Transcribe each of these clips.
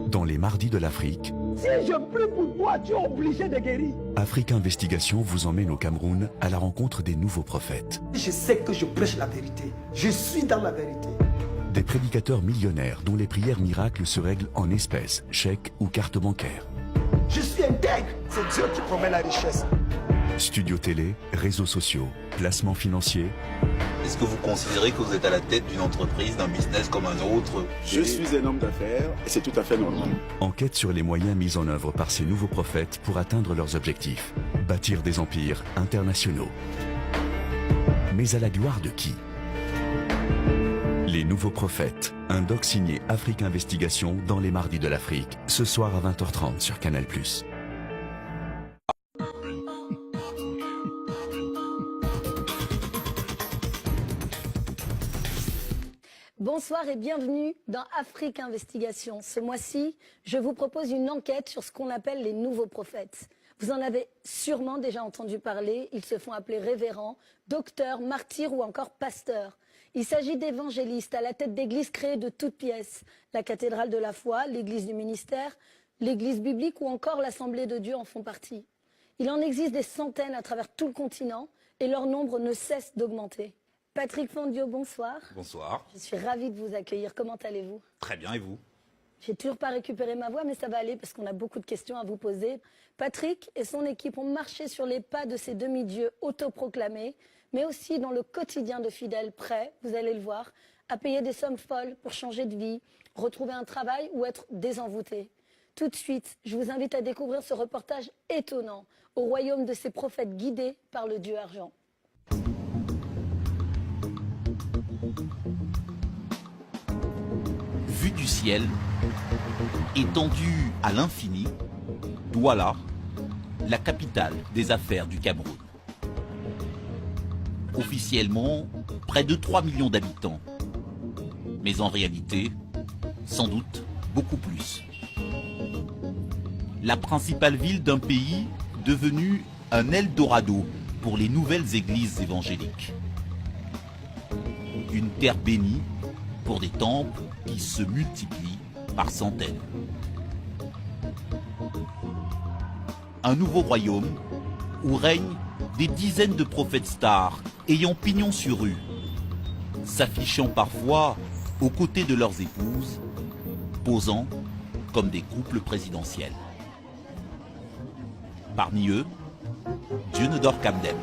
Dans les mardis de l'Afrique, si je prie pour toi, tu es obligé de guérir. Afrique Investigation vous emmène au Cameroun à la rencontre des nouveaux prophètes. Je sais que je prêche la vérité. Je suis dans la vérité. Des prédicateurs millionnaires dont les prières miracles se règlent en espèces, chèques ou cartes bancaires. Je suis intègre. C'est Dieu qui promet la richesse. Studio télé, réseaux sociaux, placements financiers. Est-ce que vous considérez que vous êtes à la tête d'une entreprise, d'un business comme un autre? Je suis un homme d'affaires et c'est tout à fait normal. Enquête sur les moyens mis en œuvre par ces nouveaux prophètes pour atteindre leurs objectifs. Bâtir des empires internationaux. Mais à la gloire de qui? Les nouveaux prophètes, un doc signé Afrique Investigation dans les mardis de l'Afrique, ce soir à 20h30 sur Canal+. Bonsoir et bienvenue dans Afrique Investigation. Ce mois-ci, je vous propose une enquête sur ce qu'on appelle les nouveaux prophètes. Vous en avez sûrement déjà entendu parler. Ils se font appeler révérends, docteurs, martyrs ou encore pasteurs. Il s'agit d'évangélistes à la tête d'églises créées de toutes pièces. La cathédrale de la foi, l'église du ministère, l'église biblique ou encore l'Assemblée de Dieu en font partie. Il en existe des centaines à travers tout le continent et leur nombre ne cesse d'augmenter. Patrick Fondio, bonsoir. Bonsoir. Je suis ravie de vous accueillir. Comment allez-vous? Très bien, et vous? J'ai toujours pas récupéré ma voix, mais ça va aller parce qu'on a beaucoup de questions à vous poser. Patrick et son équipe ont marché sur les pas de ces demi-dieux autoproclamés, mais aussi dans le quotidien de fidèles prêts, vous allez le voir, à payer des sommes folles pour changer de vie, retrouver un travail ou être désenvoûtés. Tout de suite, je vous invite à découvrir ce reportage étonnant au royaume de ces prophètes guidés par le Dieu argent. Vue du ciel, étendue à l'infini, Douala, la capitale des affaires du Cameroun. Officiellement, près de 3 millions d'habitants. Mais en réalité, sans doute beaucoup plus. La principale ville d'un pays devenu un Eldorado pour les nouvelles églises évangéliques. Une terre bénie pour des temples qui se multiplient par centaines. Un nouveau royaume où règnent des dizaines de prophètes stars ayant pignon sur rue, s'affichant parfois aux côtés de leurs épouses, posant comme des couples présidentiels. Parmi eux, Dionedor Kamdem.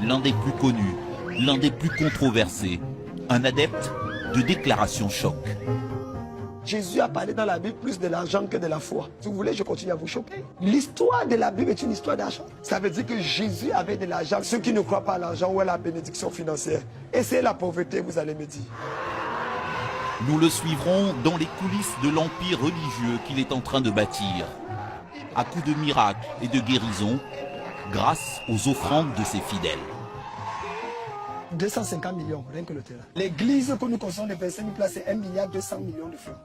L'un des plus connus, l'un des plus controversés, un adepte de déclarations choc. Jésus a parlé dans la Bible plus de l'argent que de la foi. Si vous voulez, je continue à vous choquer. L'histoire de la Bible est une histoire d'argent. Ça veut dire que Jésus avait de l'argent. Ceux qui ne croient pas à l'argent ou à la bénédiction financière, et c'est la pauvreté, vous allez me dire. Nous le suivrons dans les coulisses de l'empire religieux qu'il est en train de bâtir, à coups de miracles et de guérisons, grâce aux offrandes de ses fidèles. 250 millions, rien que le terrain. L'église que nous construisons de 25 000 places, c'est 1,2 milliard de francs.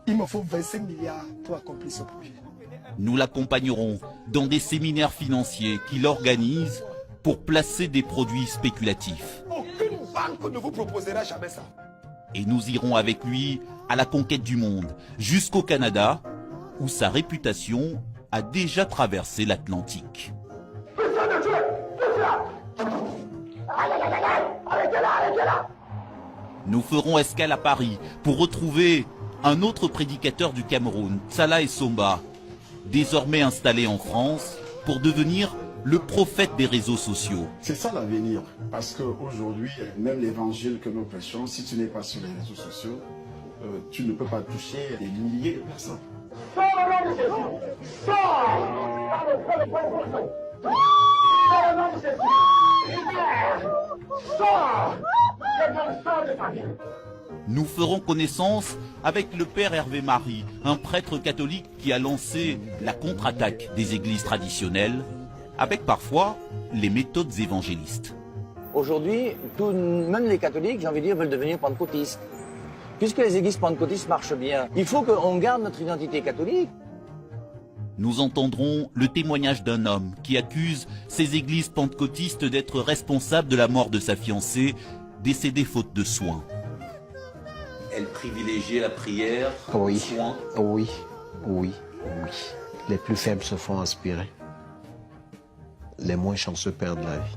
Il me faut 25 milliards pour accomplir ce projet. Nous l'accompagnerons dans des séminaires financiers qu'il organise pour placer des produits spéculatifs. Aucune banque ne vous proposera jamais ça. Et nous irons avec lui à la conquête du monde, jusqu'au Canada, où sa réputation a déjà traversé l'Atlantique. Nous ferons escale à Paris pour retrouver un autre prédicateur du Cameroun, Salah Essomba, désormais installé en France pour devenir le prophète des réseaux sociaux. C'est ça l'avenir, parce qu'aujourd'hui, même l'évangile que nous prêchons, si tu n'es pas sur les réseaux sociaux, tu ne peux pas toucher des milliers de personnes. Sors le nom de Jésus. Sors. Sors le nom de Jésus. Sors. Sors de ta vie. Nous ferons connaissance avec le père Hervé Marie, un prêtre catholique qui a lancé la contre-attaque des églises traditionnelles, avec parfois les méthodes évangélistes. Aujourd'hui, même les catholiques, j'ai envie de dire, veulent devenir pentecôtistes. Puisque les églises pentecôtistes marchent bien, il faut qu'on garde notre identité catholique. Nous entendrons le témoignage d'un homme qui accuse ces églises pentecôtistes d'être responsables de la mort de sa fiancée, décédée faute de soins. elle privilégiait la prière, Oui, le soin. oui, oui, oui. Les plus faibles se font inspirer. Les moins chanceux perdent la vie.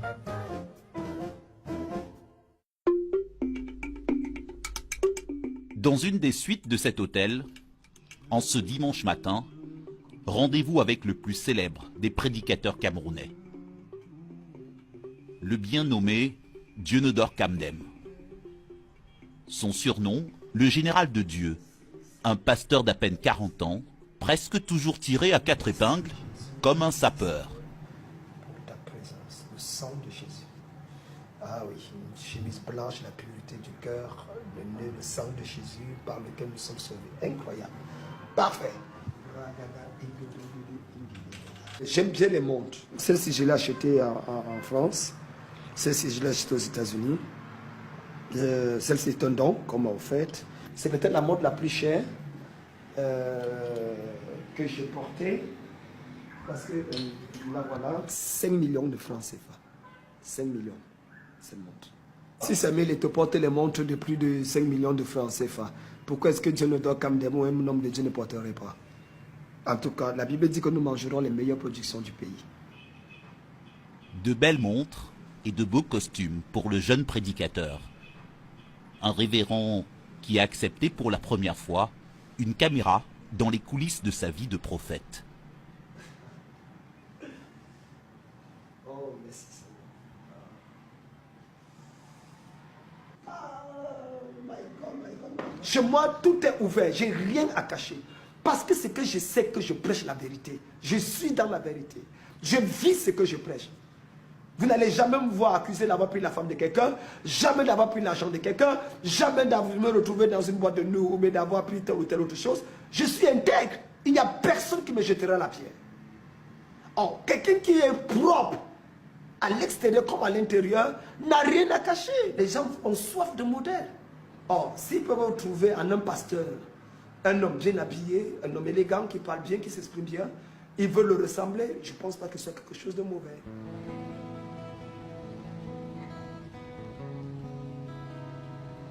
Dans une des suites de cet hôtel, en ce dimanche matin, rendez-vous avec le plus célèbre des prédicateurs camerounais. Le bien nommé Dionodore Kamdem. Son surnom, le général de Dieu, un pasteur d'à peine 40 ans, presque toujours tiré à 4 épingles, comme un sapeur. Pour ta présence, le sang de Jésus. Ah oui, une chemise blanche, la pureté du cœur, le sang de Jésus par lequel nous sommes sauvés. Incroyable. Parfait. J'aime bien les montres. Celle-ci, je l'ai achetée en France. Celle-ci, je l'ai achetée aux États-Unis. Celle-ci est un don qu'on m'a offerte. C'est peut-être la montre la plus chère que j'ai portée. Parce que là, voilà, 5 millions de francs CFA. 5 millions, cette montre. Si Samuel te porte les montres de plus de 5 millions de francs CFA, pourquoi est-ce que Dionodore Kamdem ou un homme de Dieu ne porterait pas? En tout cas, la Bible dit que nous mangerons les meilleures productions du pays. De belles montres et de beaux costumes pour le jeune prédicateur. Un révérend qui a accepté pour la première fois une caméra dans les coulisses de sa vie de prophète. Oh, merci Seigneur. Chez moi, tout est ouvert. J'ai rien à cacher. Parce que c'est que je sais que je prêche la vérité. Je suis dans la vérité. Je vis ce que je prêche. Vous n'allez jamais me voir accuser d'avoir pris la femme de quelqu'un, jamais d'avoir pris l'argent de quelqu'un, jamais d'avoir me retrouver dans une boîte de nuit ou d'avoir pris telle ou telle autre chose. Je suis intègre. Il n'y a personne qui me jettera la pierre. Or, quelqu'un qui est propre, à l'extérieur comme à l'intérieur, n'a rien à cacher. Les gens ont soif de modèle. Or, s'ils peuvent trouver en un pasteur, un homme bien habillé, un homme élégant, qui parle bien, qui s'exprime bien, ils veulent le ressembler, je ne pense pas que ce soit quelque chose de mauvais.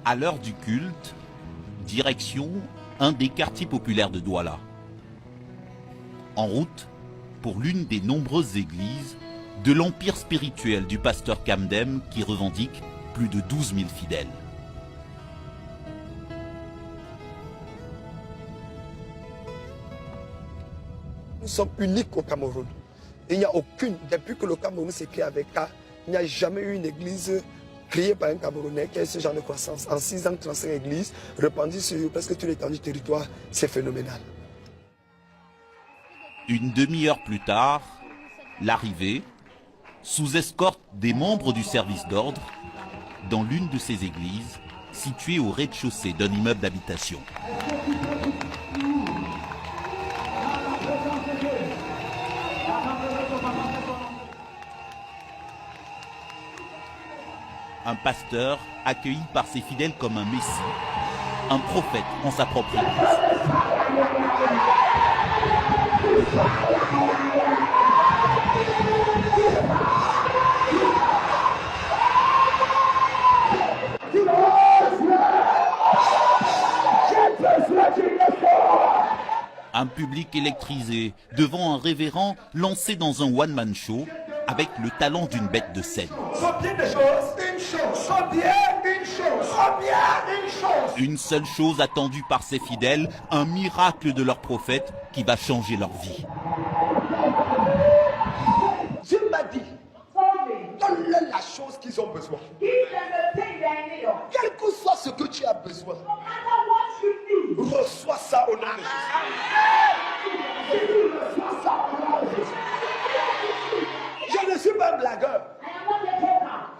À l'heure du culte, direction un des quartiers populaires de Douala. En route pour l'une des nombreuses églises de l'empire spirituel du pasteur Kamdem qui revendique plus de 12 000 fidèles. Nous sommes uniques au Cameroun. Il n'y a aucune, depuis que le Cameroun s'est créé avec K, il n'y a jamais eu une église créée par un Camerounais qui a ce genre de croissance. En 6 ans, 35 églises, répandues sur presque tout l'étendue du territoire, c'est phénoménal. Une demi-heure plus tard, l'arrivée, sous escorte des membres du service d'ordre, dans l'une de ces églises, située au rez-de-chaussée d'un immeuble d'habitation. Un pasteur accueilli par ses fidèles comme un messie, un prophète en sa propre église. Un public électrisé devant un révérend lancé dans un one-man show avec le talent d'une bête de scène. Une seule chose attendue par ses fidèles, un miracle de leur prophète qui va changer leur vie. Dieu m'a dit, donne-leur la chose qu'ils ont besoin. Quel que soit ce que tu as besoin, reçois ça au nom de Jésus. Reçois ça au nom de Jésus. Je ne suis pas un blagueur.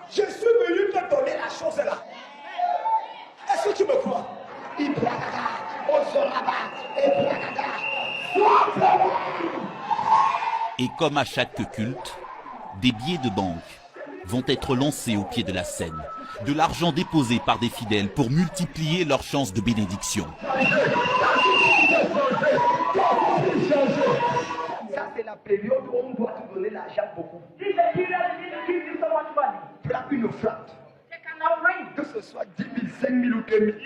Je suis venu te donner la chose là. Est-ce que tu me crois? Et comme à chaque culte, des billets de banque vont être lancés au pied de la scène. De l'argent déposé par des fidèles pour multiplier leurs chances de bénédiction. Ça, c'est la période où on doit te donner l'argent beaucoup. Prends une flotte. Que ce soit 10 000, 5 000 ou 2 000.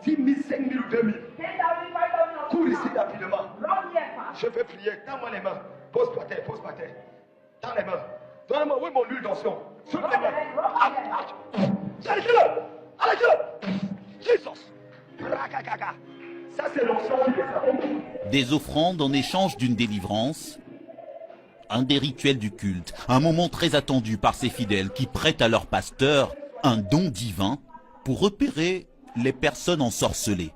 10 000, 5 000 ou 2 000. Cours ici rapidement. Je vais prier. Tends-moi les mains. Pose par terre, pose par terre. Tends les mains. Donne-moi, où est mon huile d'onction? Souffle les mains. Arrêtez-le! Arrêtez-le! Jesus! Ça, c'est l'onction qui descend. Des offrandes en échange d'une délivrance. Un des rituels du culte, un moment très attendu par ces fidèles qui prêtent à leur pasteur un don divin pour repérer les personnes ensorcelées.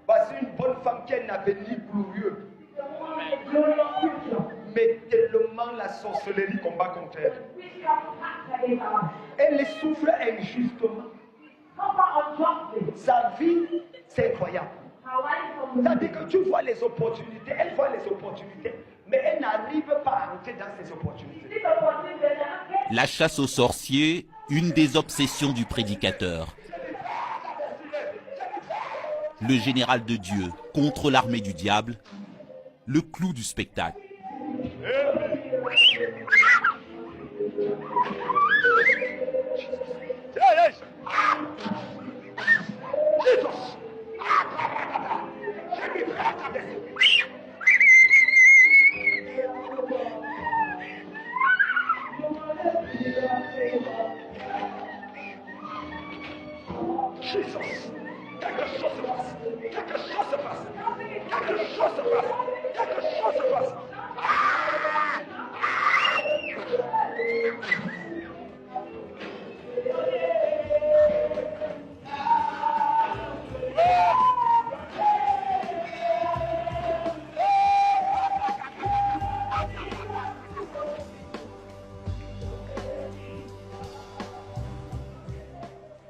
Voici une bonne femme qui a un avenir glorieux. Mais tellement la sorcellerie combat contre elle. Elle les souffre injustement. Sa vie, c'est incroyable. C'est-à-dire que tu vois les opportunités, elle voit les opportunités, mais elle n'arrive pas à entrer dans ces opportunités. La chasse aux sorciers, une des obsessions du prédicateur. Le général de Dieu contre l'armée du diable, le clou du spectacle.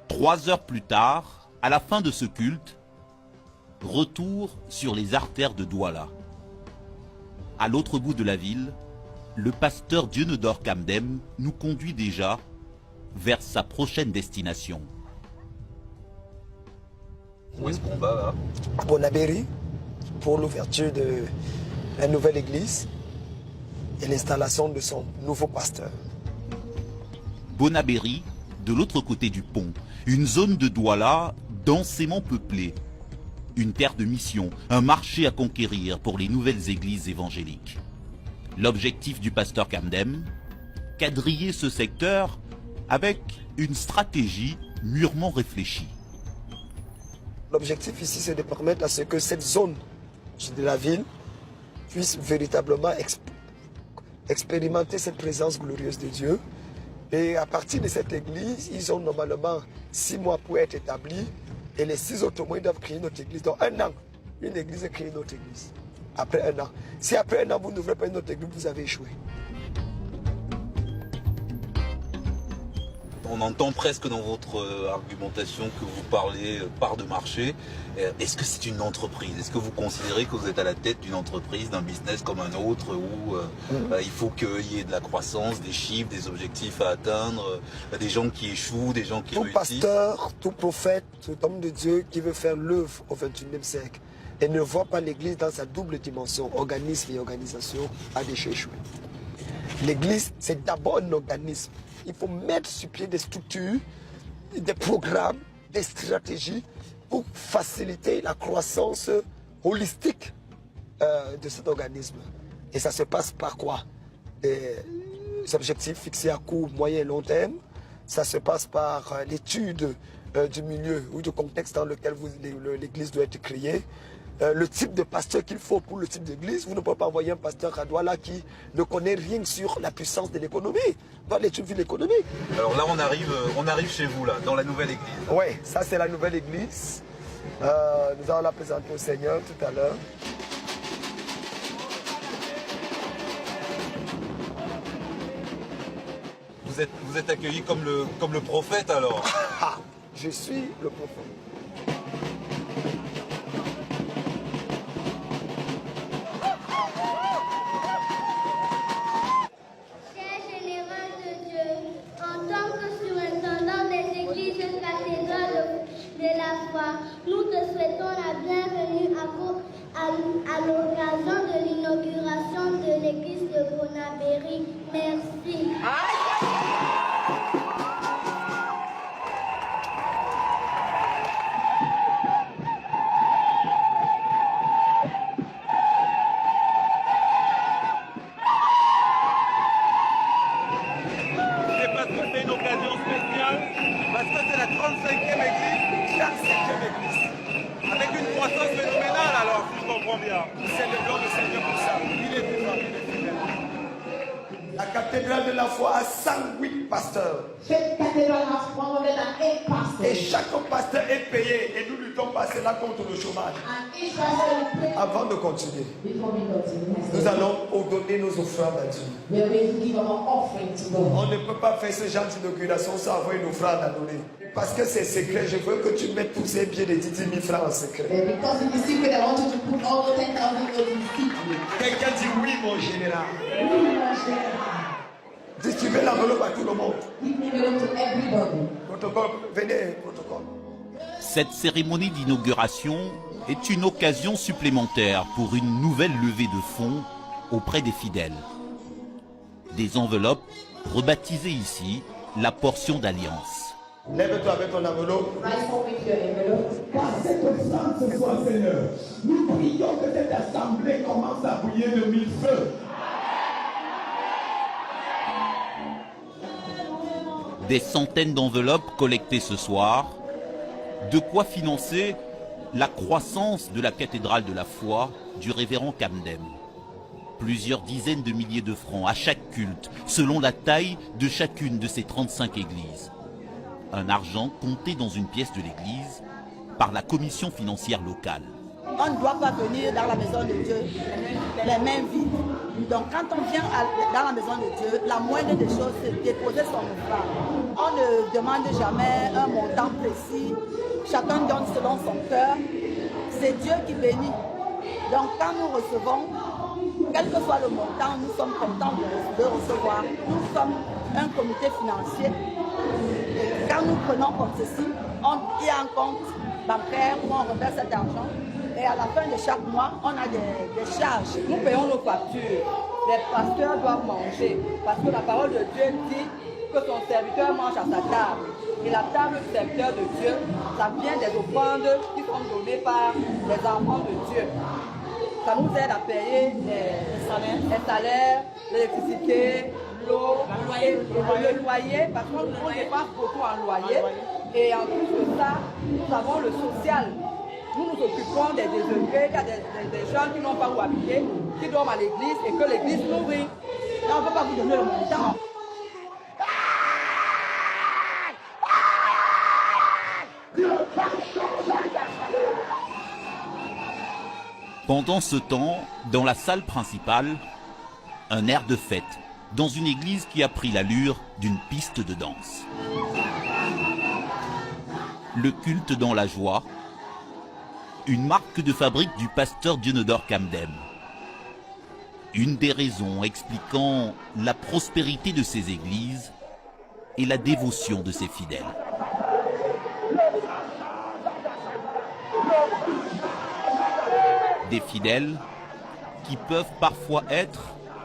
Trois heures plus tard, à la fin de ce culte, retour sur les artères de Douala. À l'autre bout de la ville, le pasteur Dieunedor Kamdem nous conduit déjà vers sa prochaine destination. Où est-ce qu'on va là? Bonabéry, pour l'ouverture de la nouvelle église et l'installation de son nouveau pasteur. Bonabéry, de l'autre côté du pont, une zone de Douala densément peuplée. Une terre de mission, un marché à conquérir pour les nouvelles églises évangéliques. L'objectif du pasteur Kamdem, quadriller ce secteur avec une stratégie mûrement réfléchie. L'objectif ici, c'est de permettre à ce que cette zone de la ville puisse véritablement expérimenter cette présence glorieuse de Dieu. Et à partir de cette église, ils ont normalement 6 mois pour être établis. Et les 6 autres mois, ils doivent créer notre église. Donc 1 an, une église crée notre église. Après 1 an. Si après 1 an, vous n'ouvrez pas une autre église, vous avez échoué. On entend presque dans votre argumentation que vous parlez part de marché. Est-ce que c'est une entreprise? Est-ce que vous considérez que vous êtes à la tête d'une entreprise, d'un business comme un autre, où il faut qu'il y ait de la croissance, des chiffres, des objectifs à atteindre, des gens qui échouent, des gens qui réussissent? Tout pasteur, tout prophète, tout homme de Dieu qui veut faire l'œuvre au XXIe siècle et ne voit pas l'église dans sa double dimension, organisme et organisation, a déjà échoué. L'église, c'est d'abord un organisme. Il faut mettre sur pied des structures, des programmes, des stratégies pour faciliter la croissance holistique de cet organisme. Et ça se passe par quoi? Des objectifs fixés à court, moyen et long terme. Ça se passe par l'étude du milieu ou du contexte dans lequel l'église doit être créée. Le type de pasteur qu'il faut pour le type d'église. Vous ne pouvez pas envoyer un pasteur à Douala qui ne connaît rien sur la puissance de l'économie, dans l'étude de l'économie. Alors là, on arrive chez vous, là, dans la nouvelle église. Oui, ça c'est la nouvelle église. Nous allons la présenter au Seigneur tout à l'heure. Vous êtes accueilli comme le prophète alors? Je suis le prophète. Cher général de Dieu, en tant que surintendant des églises cathédrales, à l'occasion de l'inauguration de l'église de Bonaberry. Merci. C'est parce que c'est une occasion spéciale, parce que c'est la 35e église, 35e église. Avec une croissance phénoménale alors, si je comprends bien. C'est le nom du Seigneur pour ça. Il est vivant, il est fidèle. La cathédrale de la foi a 108 pasteurs. Cette cathédrale a 108 pastors. Et chaque pasteur est payé. Et nous luttons pas cela contre le chômage. And each pastor will pray. Avant de continuer, Before we continue, nous allons donner nos offrandes à Dieu. we are going to give our offering to God. On ne peut pas faire ce genre d'inauguration sans avoir une offrande à donner. Parce que c'est secret, je veux que tu mettes tous ces billets de 10 000 francs en secret. And because it is secret, I want you to put all the 10,000 euros in secret. Quelqu'un dit oui, mon général. We will not share. Distribuez l'enveloppe à tout le monde. Give the envelope to everybody. Protocole, venez, protocole. Cette cérémonie d'inauguration est une occasion supplémentaire pour une nouvelle levée de fonds auprès des fidèles. Des enveloppes rebaptisées ici la portion d'alliance. Lève-toi avec ton enveloppe. Rise up with your envelope. Par cette offrande ce soir, Seigneur, nous prions que cette assemblée commence à briller de mille feux. Des centaines d'enveloppes collectées ce soir, de quoi financer la croissance de la cathédrale de la foi du révérend Camden. Plusieurs dizaines de milliers de francs à chaque culte, selon la taille de chacune de ces 35 églises. Un argent compté dans une pièce de l'église par la commission financière locale. On ne doit pas venir dans la maison de Dieu les mains vides. Donc quand on vient dans la maison de Dieu, la moindre des choses, c'est déposer son offrande. On ne demande jamais un montant précis. Chacun donne selon son cœur. C'est Dieu qui bénit. Donc quand nous recevons, quel que soit le montant, nous sommes contents de recevoir. Nous sommes un comité financier. Et quand nous prenons comme ceci, il y a un compte bancaire où on reverse cet argent. Et à la fin de chaque mois, on a des charges. Nous payons nos factures. Les pasteurs doivent manger. Parce que la parole de Dieu dit que son serviteur mange à sa table. Et la table du serviteur de Dieu, ça vient des offrandes qui sont données par les enfants de Dieu. Ça nous aide à payer les salaires, l'électricité, l'eau, le loyer, parce qu'on dépense beaucoup en loyer. Et en plus de ça, nous avons le social. Nous nous occupons des désœuvrés, il y a des gens qui n'ont pas où habiter, qui dorment à l'église et que l'église nourrit. Là, on ne peut pas vous donner le montant. Pendant ce temps, dans la salle principale, un air de fête, dans une église qui a pris l'allure d'une piste de danse. Le culte dans la joie, une marque de fabrique du pasteur Dionodore Camden. Une des raisons expliquant la prospérité de ces églises et la dévotion de ses fidèles. Des fidèles qui peuvent parfois être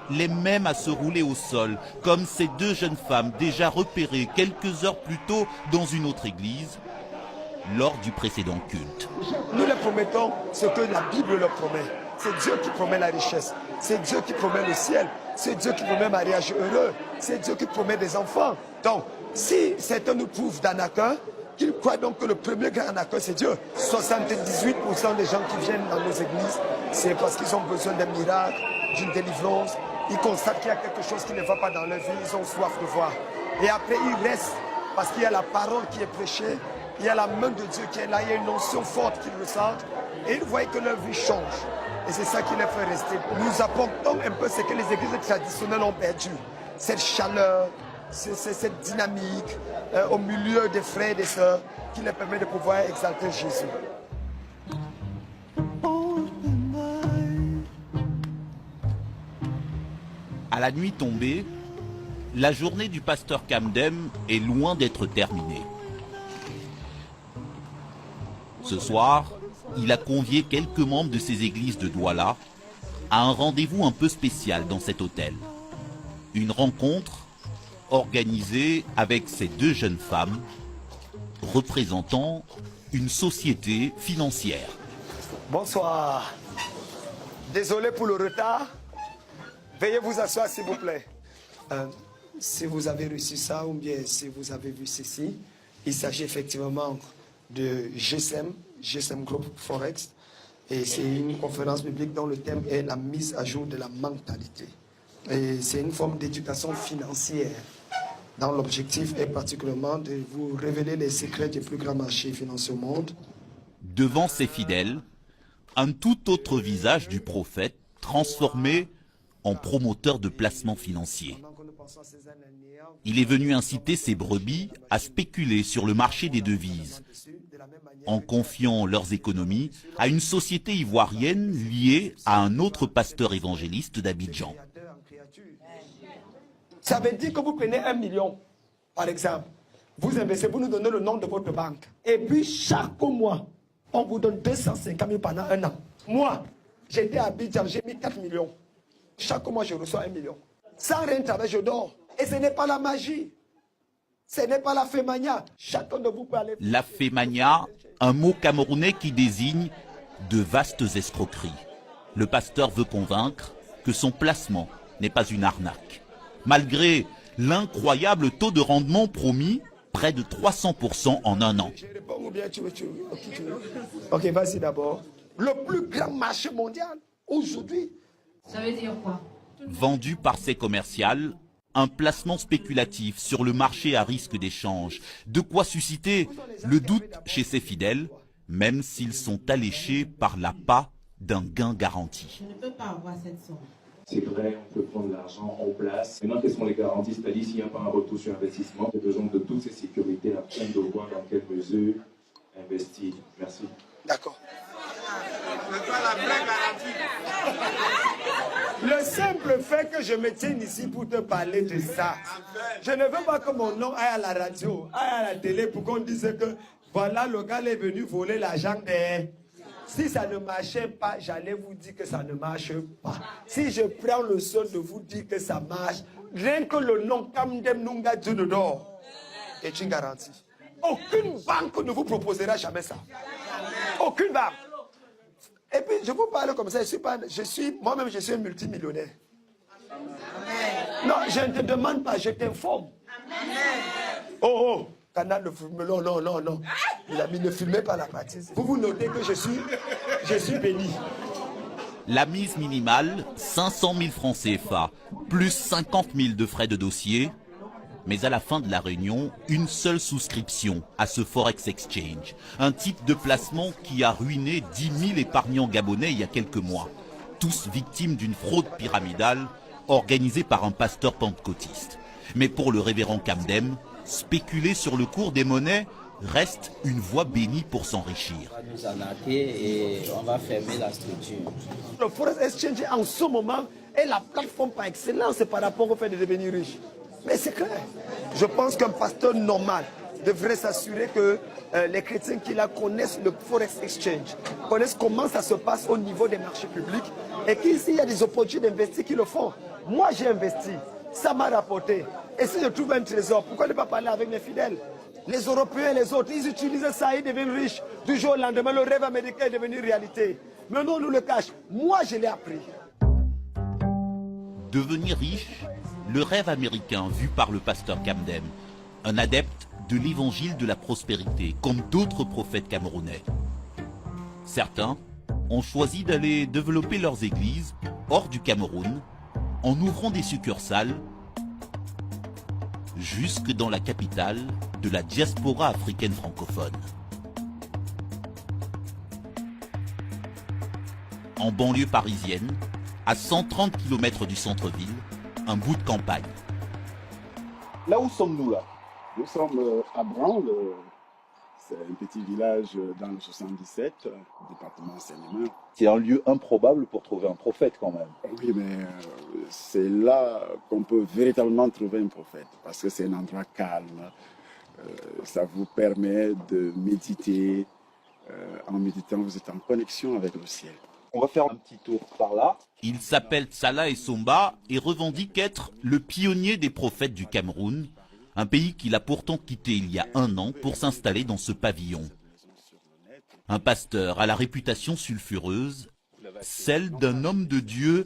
les mêmes à se rouler au sol, comme ces deux jeunes femmes déjà repérées quelques heures plus tôt dans une autre église, lors du précédent culte. Nous leur promettons ce que la Bible leur promet. C'est Dieu qui promet la richesse. C'est Dieu qui promet le ciel. C'est Dieu qui promet un mariage heureux. C'est Dieu qui promet des enfants. Donc, si certains nous prouvent d'arnaqueurs, qu'ils croient donc que le premier grand arnaqueur, c'est Dieu. 78% des gens qui viennent dans nos églises, c'est parce qu'ils ont besoin d'un miracle, d'une délivrance. Ils constatent qu'il y a quelque chose qui ne va pas dans leur vie. Ils ont soif de voir. Et après, ils restent parce qu'il y a la parole qui est prêchée. Il y a la main de Dieu qui est là, il y a une onction forte qu'ils ressentent. Et ils voient que leur vie change. Et c'est ça qui les fait rester. Nous apportons un peu ce que les églises traditionnelles ont perdu. Cette chaleur, cette dynamique au milieu des frères et des sœurs qui les permet de pouvoir exalter Jésus. À la nuit tombée, la journée du pasteur Camden est loin d'être terminée. Ce soir, il a convié quelques membres de ses églises de Douala à un rendez-vous un peu spécial dans cet hôtel. Une rencontre organisée avec ces deux jeunes femmes représentant une société financière. Bonsoir. Désolé pour le retard. Veuillez vous asseoir s'il vous plaît. Si vous avez reçu ça ou bien si vous avez vu ceci, il s'agit effectivement de GSM Group Forex. Et c'est une conférence publique dont le thème est la mise à jour de la mentalité. Et c'est une forme d'éducation financière dont l'objectif est particulièrement de vous révéler les secrets des plus grands marchés financiers au monde. Devant ses fidèles, un tout autre visage du prophète transformé en promoteur de placements financiers. Il est venu inciter ses brebis à spéculer sur le marché des devises, en confiant leurs économies à une société ivoirienne liée à un autre pasteur évangéliste d'Abidjan. Ça veut dire que vous prenez 1 million, par exemple. Vous investissez, vous nous donnez le nom de votre banque. Et puis chaque mois, on vous donne 250 000 pendant 1 an. Moi, j'étais à Abidjan, j'ai mis 4 millions. Chaque mois, je reçois 1 million. Sans rien travailler, je dors. Et ce n'est pas la magie. Ce n'est pas la fémania. Chacun de vous peut aller... La fémania, un mot camerounais qui désigne de vastes escroqueries. Le pasteur veut convaincre que son placement n'est pas une arnaque. Malgré l'incroyable taux de rendement promis, près de 300% en 1 an. Ok, vas-y d'abord. Le plus grand marché mondial, aujourd'hui. Ça veut dire quoi? Vendu par ses commerciales, un placement spéculatif sur le marché à risque d'échange. De quoi susciter le doute chez ses fidèles, même s'ils sont alléchés par l'appât d'un gain garanti. Je ne peux pas avoir cette somme. C'est vrai, on peut prendre l'argent en place. Maintenant, quelles sont les garanties? C'est-à-dire s'il n'y a pas un retour sur investissement, j'ai besoin de toutes ces sécurités afin de voir dans quelle mesure investir. Merci. D'accord. Le simple fait que je me tienne ici pour te parler de ça, je ne veux pas que mon nom aille à la radio, aille à la télé pour qu'on dise que voilà, le gars est venu voler l'argent des... Si ça ne marchait pas, j'allais vous dire que ça ne marche pas. Si je prends le soin de vous dire que ça marche, rien que le nom Kamdem Nunga Djunodor est une garantie. Aucune banque ne vous proposera jamais ça. Aucune banque. Et puis, je vous parle comme ça, moi-même, je suis un multimillionnaire. Non, je ne te demande pas, je t'informe. Oh, canal de film, non. Les amis, ne filmez pas la partie. Vous notez que je suis béni. La mise minimale, 500 000 francs CFA, plus 50 000 de frais de dossier. Mais à la fin de la réunion, une seule souscription à ce Forex Exchange. Un type de placement qui a ruiné 10 000 épargnants gabonais il y a quelques mois. Tous victimes d'une fraude pyramidale organisée par un pasteur pentecôtiste. Mais pour le révérend Kamdem, spéculer sur le cours des monnaies reste une voie bénie pour s'enrichir. On va nous arnaquer et on va fermer la structure. Le Forex Exchange en ce moment est la plateforme par excellence par rapport au fait de devenir riche. Mais c'est clair. Je pense qu'un pasteur normal devrait s'assurer que les chrétiens qui la connaissent le Forex Exchange, connaissent comment ça se passe au niveau des marchés publics et qu'ici il y a des opportunités d'investir qui le font. Moi j'ai investi, ça m'a rapporté. Et si je trouve un trésor, pourquoi ne pas parler avec mes fidèles? Les Européens et les autres, ils utilisent ça, ils deviennent riches. Du jour au lendemain, le rêve américain est devenu réalité. Mais non, on nous le cache. Moi, je l'ai appris. Devenir riche, le rêve américain vu par le pasteur Kamdem, un adepte de l'évangile de la prospérité, comme d'autres prophètes camerounais. Certains ont choisi d'aller développer leurs églises hors du Cameroun, en ouvrant des succursales jusque dans la capitale de la diaspora africaine francophone. En banlieue parisienne, à 130 km du centre-ville, un bout de campagne. Là où sommes-nous là? Nous sommes à Branle, c'est un petit village dans le 77, département Seine-et-Marne. C'est un lieu improbable pour trouver un prophète quand même. Oui, mais c'est là qu'on peut véritablement trouver un prophète, parce que c'est un endroit calme, ça vous permet de méditer, En méditant, vous êtes en connexion avec le ciel. On va faire un petit tour par là. Il s'appelle Salah Essomba et revendique être le pionnier des prophètes du Cameroun, un pays qu'il a pourtant quitté il y a 1 an pour s'installer dans ce pavillon. Un pasteur à la réputation sulfureuse, celle d'un homme de Dieu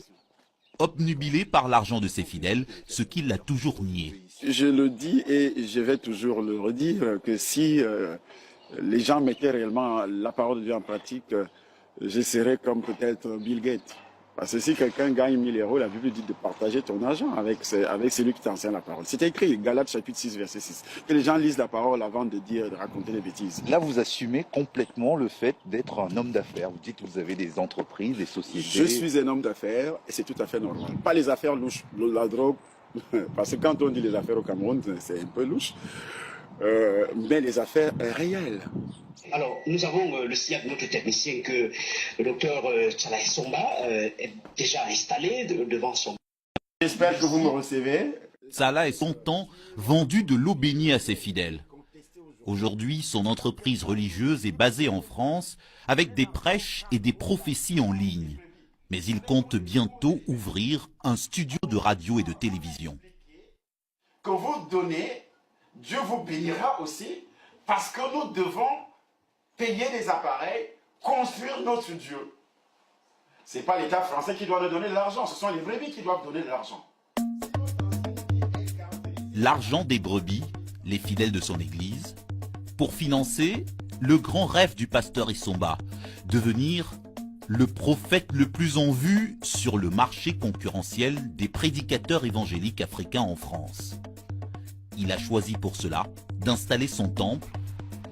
obnubilé par l'argent de ses fidèles, ce qu'il a toujours nié. Je le dis et je vais toujours le redire que si les gens mettaient réellement la parole de Dieu en pratique, je serais comme peut-être Bill Gates. Parce que si quelqu'un gagne 1000 €, la Bible dit de partager ton argent avec celui qui t'enseigne la parole. C'est écrit, Galates chapitre 6, verset 6. Que les gens lisent la parole avant de dire, de raconter des bêtises. Là, vous assumez complètement le fait d'être un homme d'affaires. Vous dites que vous avez des entreprises, des sociétés. Je suis un homme d'affaires et c'est tout à fait normal. Pas les affaires louches, la drogue, parce que quand on dit les affaires au Cameroun, c'est un peu louche. Mais les affaires réelles. Alors, nous avons le signal de notre technicien que le docteur Salah Essomba est déjà installé devant son... J'espère que vous me recevez. Salah est son temps vendu de l'eau bénie à ses fidèles. Aujourd'hui, son entreprise religieuse est basée en France avec des prêches et des prophéties en ligne. Mais il compte bientôt ouvrir un studio de radio et de télévision. Que vous donnez, Dieu vous bénira aussi parce que nous devons payer des appareils, construire notre Dieu. Ce n'est pas l'État français qui doit nous donner de l'argent, ce sont les brebis qui doivent donner de l'argent. L'argent des brebis, les fidèles de son église, pour financer le grand rêve du pasteur Essomba, devenir le prophète le plus en vue sur le marché concurrentiel des prédicateurs évangéliques africains en France. Il a choisi pour cela d'installer son temple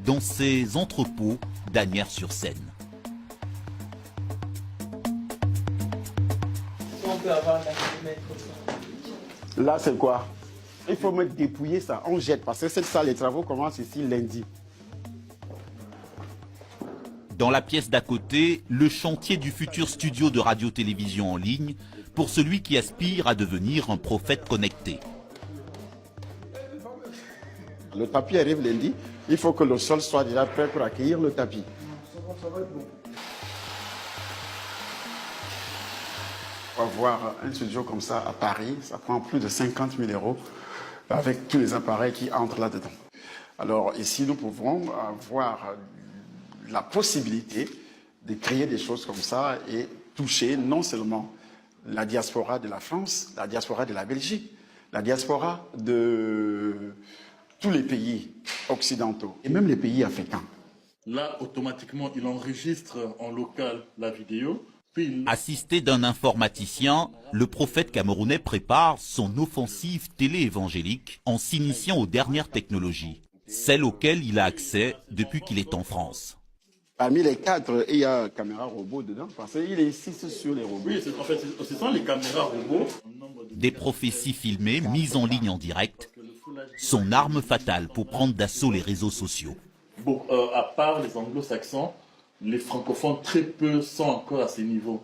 dans ses entrepôts d'Asnières-sur-Seine. On peut avoir Là, c'est quoi? Il faut me dépouiller ça, on jette, parce que c'est ça, les travaux commencent ici lundi. Dans la pièce d'à côté, le chantier du futur studio de radio-télévision en ligne pour celui qui aspire à devenir un prophète connecté. Le tapis arrive lundi, il faut que le sol soit déjà prêt pour accueillir le tapis. Avoir un studio comme ça à Paris, ça prend plus de 50 000 € avec tous les appareils qui entrent là-dedans. Alors ici, nous pouvons avoir la possibilité de créer des choses comme ça et toucher non seulement la diaspora de la France, la diaspora de la Belgique, la diaspora de tous les pays occidentaux et même les pays africains. Là, automatiquement, il enregistre en local la vidéo. Assisté d'un informaticien, le prophète camerounais prépare son offensive télé-évangélique en s'initiant aux dernières technologies, celles auxquelles il a accès depuis qu'il est en France. Parmi les 4, il y a caméra robot dedans, parce qu'il insiste sur les robots. Oui, en fait, ce sont les caméras robots. Des prophéties filmées, mises en ligne en direct, son arme fatale pour prendre d'assaut les réseaux sociaux. Bon, à part les anglo-saxons, les francophones, très peu sont encore à ce niveau.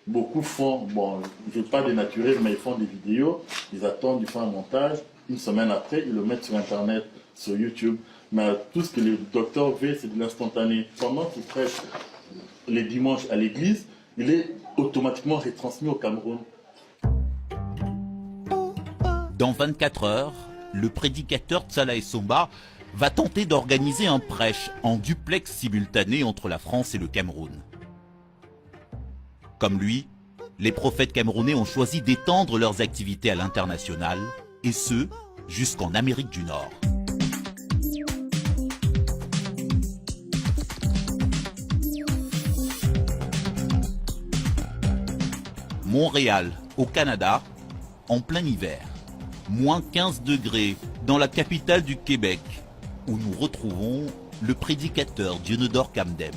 Beaucoup font, bon, je ne veux pas dénaturer, mais ils font des vidéos, ils attendent, ils font un montage, une semaine après, ils le mettent sur Internet, sur YouTube. Mais tout ce que le docteur veut, c'est de l'instantané. Pendant qu'il prêche les dimanches à l'église, il est automatiquement retransmis au Cameroun. Dans 24 heures, le prédicateur Salah Essomba va tenter d'organiser un prêche en duplex simultané entre la France et le Cameroun. Comme lui, les prophètes camerounais ont choisi d'étendre leurs activités à l'international, et ce, jusqu'en Amérique du Nord. Montréal, au Canada, en plein hiver. Moins 15 degrés dans la capitale du Québec, où nous retrouvons le prédicateur Dionedor Kamdem.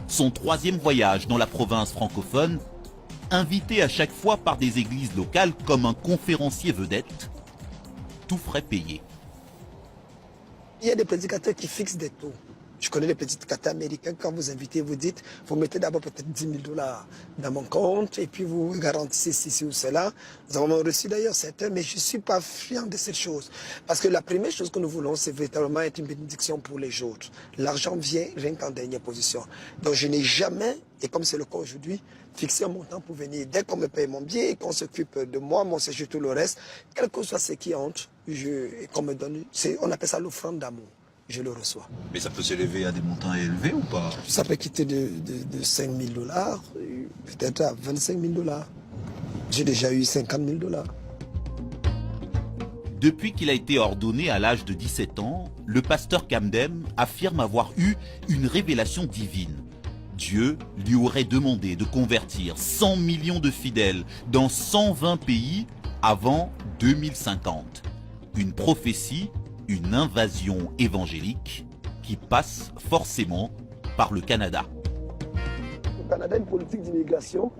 Son 3e voyage dans la province francophone, invité à chaque fois par des églises locales comme un conférencier vedette, tout frais payé. Il y a des prédicateurs qui fixent des taux. Je connais les petits catas américains, quand vous invitez, vous dites, vous mettez d'abord peut-être 10 000 $ dans mon compte et puis vous garantissez ceci ou cela. Nous avons reçu d'ailleurs certains, mais je ne suis pas friand de cette chose. Parce que la première chose que nous voulons, c'est véritablement être une bénédiction pour les autres. L'argent vient rien qu'en dernière position. Donc je n'ai jamais, et comme c'est le cas aujourd'hui, fixé un montant pour venir. Dès qu'on me paye mon billet et qu'on s'occupe de moi, mon séjour, tout le reste, quel que soit ce qui entre, qu'on me donne, on appelle ça l'offrande d'amour. Je le reçois. Mais ça peut s'élever à des montants élevés ou pas? Ça peut quitter de 5 000 $, peut-être à 25 000 $. J'ai déjà eu 50 000 $. Depuis qu'il a été ordonné à l'âge de 17 ans, le pasteur Kamdem affirme avoir eu une révélation divine. Dieu lui aurait demandé de convertir 100 millions de fidèles dans 120 pays avant 2050. Une prophétie, une invasion évangélique qui passe forcément par le Canada. Le Canada a une politique d'immigration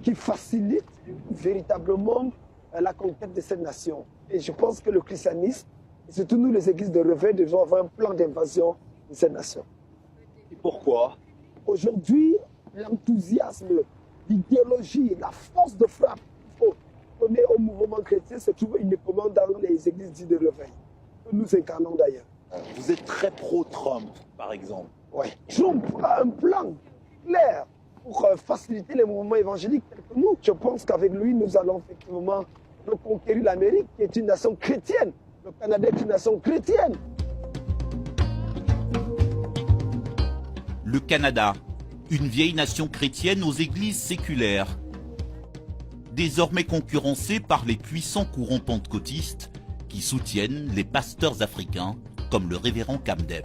qui facilite véritablement la conquête de cette nation. Et je pense que le christianisme, et surtout nous les églises de réveil, devons avoir un plan d'invasion de cette nation. Et pourquoi? Aujourd'hui, l'enthousiasme, l'idéologie, la force de frappe qu'il faut donner au mouvement chrétien se trouve uniquement dans les églises dites de réveil. Nous incarnons d'ailleurs. Vous êtes très pro-Trump, par exemple. Oui. Trump a un plan clair pour faciliter les mouvements évangéliques tels que nous. Je pense qu'avec lui, nous allons effectivement reconquérir l'Amérique, qui est une nation chrétienne. Le Canada est une nation chrétienne. Le Canada, une vieille nation chrétienne aux églises séculaires. Désormais concurrencée par les puissants courants pentecôtistes qui soutiennent les pasteurs africains comme le révérend Kamdem.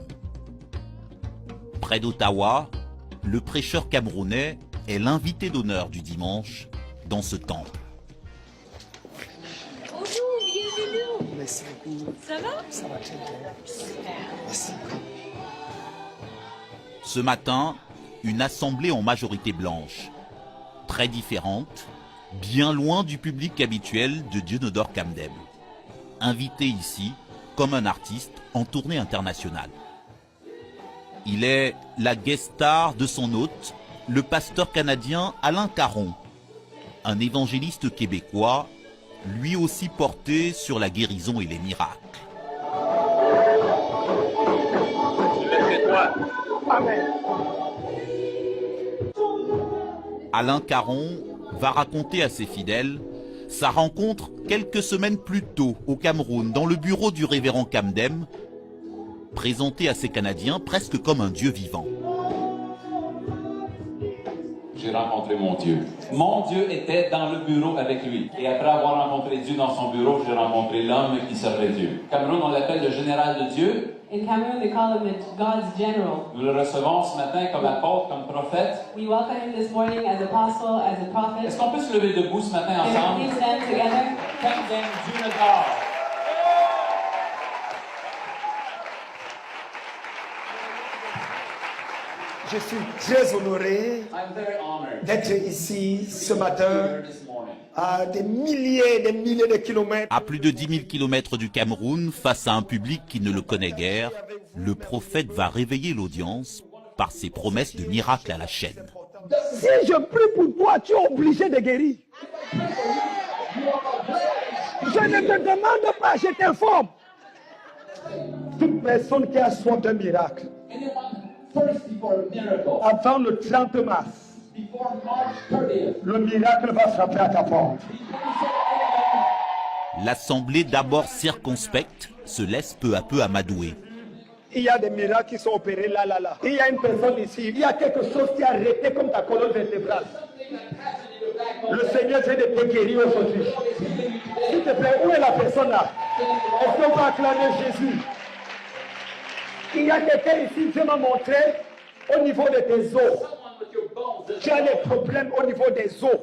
Près d'Ottawa, le prêcheur camerounais est l'invité d'honneur du dimanche dans ce temple. Bonjour, bienvenue. Merci beaucoup. Ça va? Ça va très bien. Merci. Ce matin, une assemblée en majorité blanche, très différente, bien loin du public habituel de Dionodore Kamdem. Invité ici comme un artiste en tournée internationale. Il est la guest star de son hôte, le pasteur canadien Alain Caron, un évangéliste québécois, lui aussi porté sur la guérison et les miracles. Amen. Alain Caron va raconter à ses fidèles sa rencontre quelques semaines plus tôt au Cameroun, dans le bureau du révérend Kamdem, présenté à ces Canadiens presque comme un Dieu vivant. J'ai rencontré mon Dieu. Mon Dieu était dans le bureau avec lui. Et après avoir rencontré Dieu dans son bureau, j'ai rencontré l'homme qui servait Dieu. Cameroun, on l'appelle le général de Dieu. In Cameroon, they call him God's general. Nous le recevons ce matin comme apôtre, comme prophète. We welcome him this morning as apostle, as a prophet. Est-ce qu'on peut se lever debout ce matin ensemble? Can we stand together? Kamdem Dionodore. Je suis très honoré d'être ici ce matin à des milliers de kilomètres. À plus de 10 000 kilomètres du Cameroun, face à un public qui ne le connaît guère, le prophète va réveiller l'audience par ses promesses de miracles à la chaîne. Si je prie pour toi, tu es obligé de guérir. Je ne te demande pas, je t'informe. Toute personne qui a soif d'un miracle, avant le 30 mars, le miracle va frapper à ta porte. L'assemblée, d'abord circonspecte, se laisse peu à peu amadouer. Il y a des miracles qui sont opérés là. Il y a une personne ici, il y a quelque chose qui a arrêté comme ta colonne vertébrale. Le Seigneur vient de te guérir aujourd'hui. S'il te plaît, où est la personne là? Est-ce qu'on va acclamer Jésus? Il y a quelqu'un ici, Dieu m'a montré au niveau de tes os. Tu as des problèmes au niveau des os.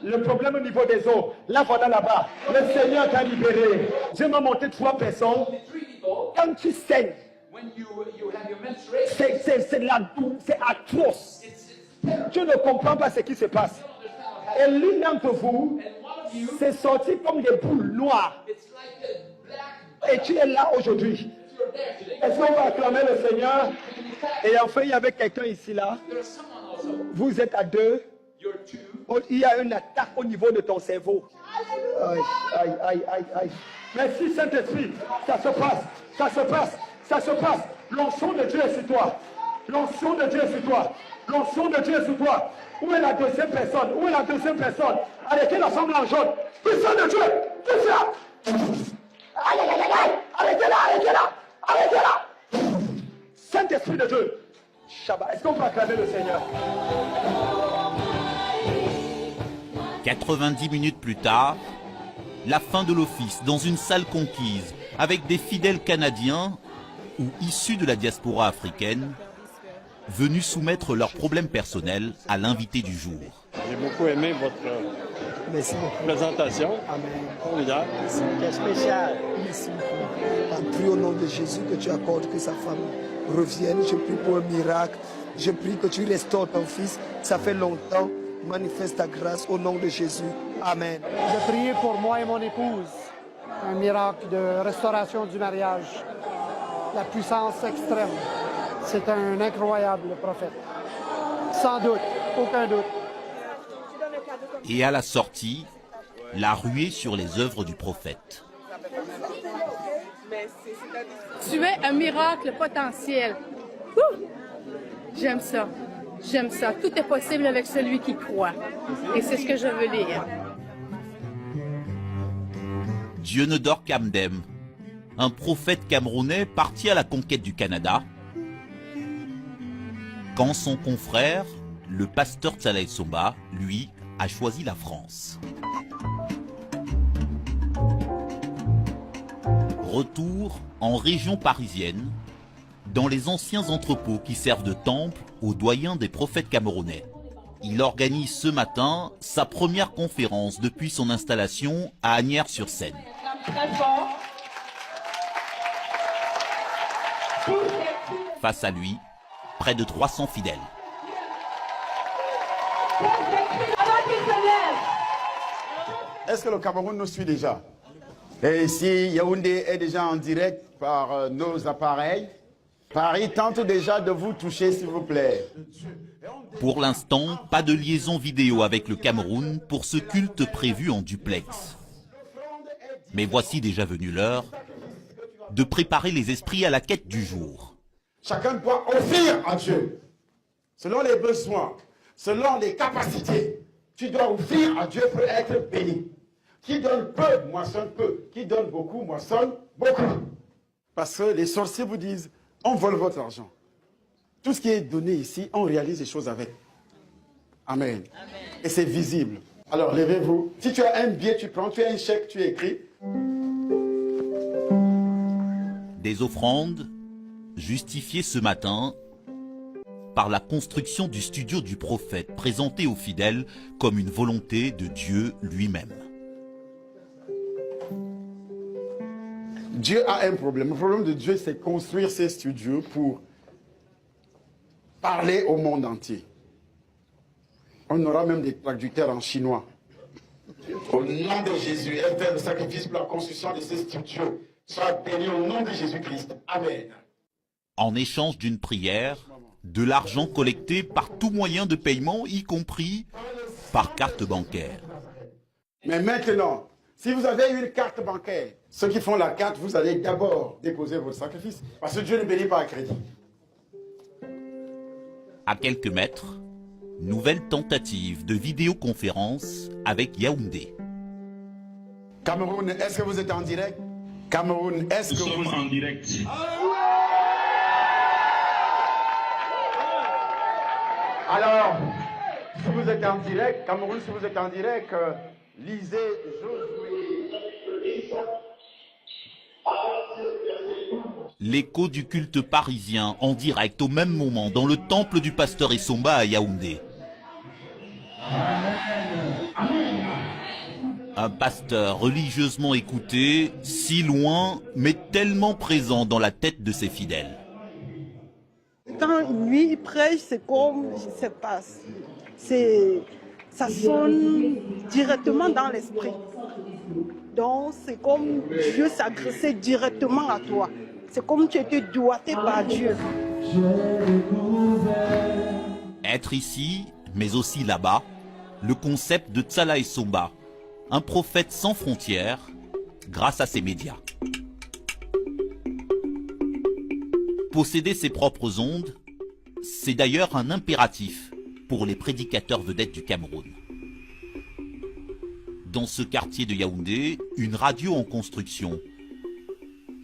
Le problème au niveau des os. Là, voilà là-bas. Le Seigneur t'a libéré. Dieu m'a montré 3 personnes. Quand tu saignes, c'est atroce. Tu ne comprends pas ce qui se passe. Et l'une d'entre vous s'est sortie comme des boules noires. Et tu es là aujourd'hui. Est-ce qu'on va acclamer le Seigneur? Et enfin, il y avait quelqu'un ici, là. Vous êtes à deux. Il y a une attaque au niveau de ton cerveau. Aïe, aïe, aïe, aïe, aïe. Merci Saint-Esprit. Ça se passe, ça se passe, ça se passe. L'onction de Dieu est sur toi. L'onction de Dieu est sur toi. L'onction de Dieu est sur toi. Où est la deuxième personne? Où est la deuxième personne? Arrêtez l'ensemble en jaune. Puissant de Dieu, tout ça. Aïe, aïe, aïe, aïe. Arrêtez-la, arrêtez-la, arrêtez-la. Saint-Esprit de Dieu. Shabbat. Est-ce qu'on peut acclamer le Seigneur? 90 minutes plus tard, la fin de l'office dans une salle conquise avec des fidèles canadiens ou issus de la diaspora africaine venus soumettre leurs problèmes personnels à l'invité du jour. J'ai beaucoup aimé votre présentation. Amen. C'était spécial. Merci beaucoup. Je prie au nom de Jésus que tu accordes que sa femme revienne. Je prie pour un miracle. Je prie que tu restaures ton fils. Ça fait longtemps. Manifeste ta grâce au nom de Jésus. Amen. Je prie pour moi et mon épouse. Un miracle de restauration du mariage. La puissance extrême. C'est un incroyable prophète. Sans doute, aucun doute. Et à la sortie, la ruée sur les œuvres du prophète. Tu es un miracle potentiel. Ouh! J'aime ça. J'aime ça. Tout est possible avec celui qui croit. Et c'est ce que je veux lire. Dionedor Kamdem, un prophète camerounais parti à la conquête du Canada, quand son confrère, le pasteur Tsalaï Somba, lui, a choisi la France. Retour en région parisienne, dans les anciens entrepôts qui servent de temple aux doyens des prophètes camerounais. Il organise ce matin sa première conférence depuis son installation à Asnières-sur-Seine. Face à lui, près de 300 fidèles. Est-ce que le Cameroun nous suit déjà? Et ici, Yaoundé est déjà en direct par nos appareils. Paris tente déjà de vous toucher, s'il vous plaît. Pour l'instant, pas de liaison vidéo avec le Cameroun pour ce culte prévu en duplex. Mais voici déjà venue l'heure de préparer les esprits à la quête du jour. Chacun doit offrir à Dieu, selon les besoins, selon les capacités. Tu dois offrir à Dieu pour être béni. Qui donne peu, moissonne peu. Qui donne beaucoup, moissonne beaucoup. Parce que les sorciers vous disent, on vole votre argent. Tout ce qui est donné ici, on réalise des choses avec. Amen. Amen. Et c'est visible. Alors, levez-vous. Si tu as un billet, tu prends. Tu as un chèque, tu écris. Des offrandes justifiées ce matin par la construction du studio du prophète, présenté aux fidèles comme une volonté de Dieu lui-même. Dieu a un problème. Le problème de Dieu, c'est construire ses studios pour parler au monde entier. On aura même des traducteurs en chinois. Au nom de Jésus, elle fait le sacrifice pour la construction de ces studios. Sois béni au nom de Jésus-Christ. Amen. En échange d'une prière, de l'argent collecté par tout moyen de paiement, y compris par carte bancaire. Mais maintenant, si vous avez une carte bancaire, ceux qui font la carte, vous allez d'abord déposer votre sacrifice. Parce que Dieu ne bénit pas à crédit. À quelques mètres, nouvelle tentative de vidéoconférence avec Yaoundé. Cameroun, est-ce que vous êtes en direct? Cameroun, est-ce que vous êtes en direct? Alors, si vous êtes en direct, Cameroun, si vous êtes en direct, lisez Josué. L'écho du culte parisien en direct au même moment dans le temple du pasteur Essomba à Yaoundé. Un pasteur religieusement écouté, si loin, mais tellement présent dans la tête de ses fidèles. Quand lui il prêche, c'est comme, je ne sais pas, ça sonne directement dans l'esprit. Donc c'est comme Dieu s'adressait directement à toi. C'est comme tu étais doigté par Dieu. Être ici, mais aussi là-bas, le concept de Tsalae Somba, un prophète sans frontières, grâce à ses médias. Posséder ses propres ondes, c'est d'ailleurs un impératif pour les prédicateurs vedettes du Cameroun. Dans ce quartier de Yaoundé, une radio en construction.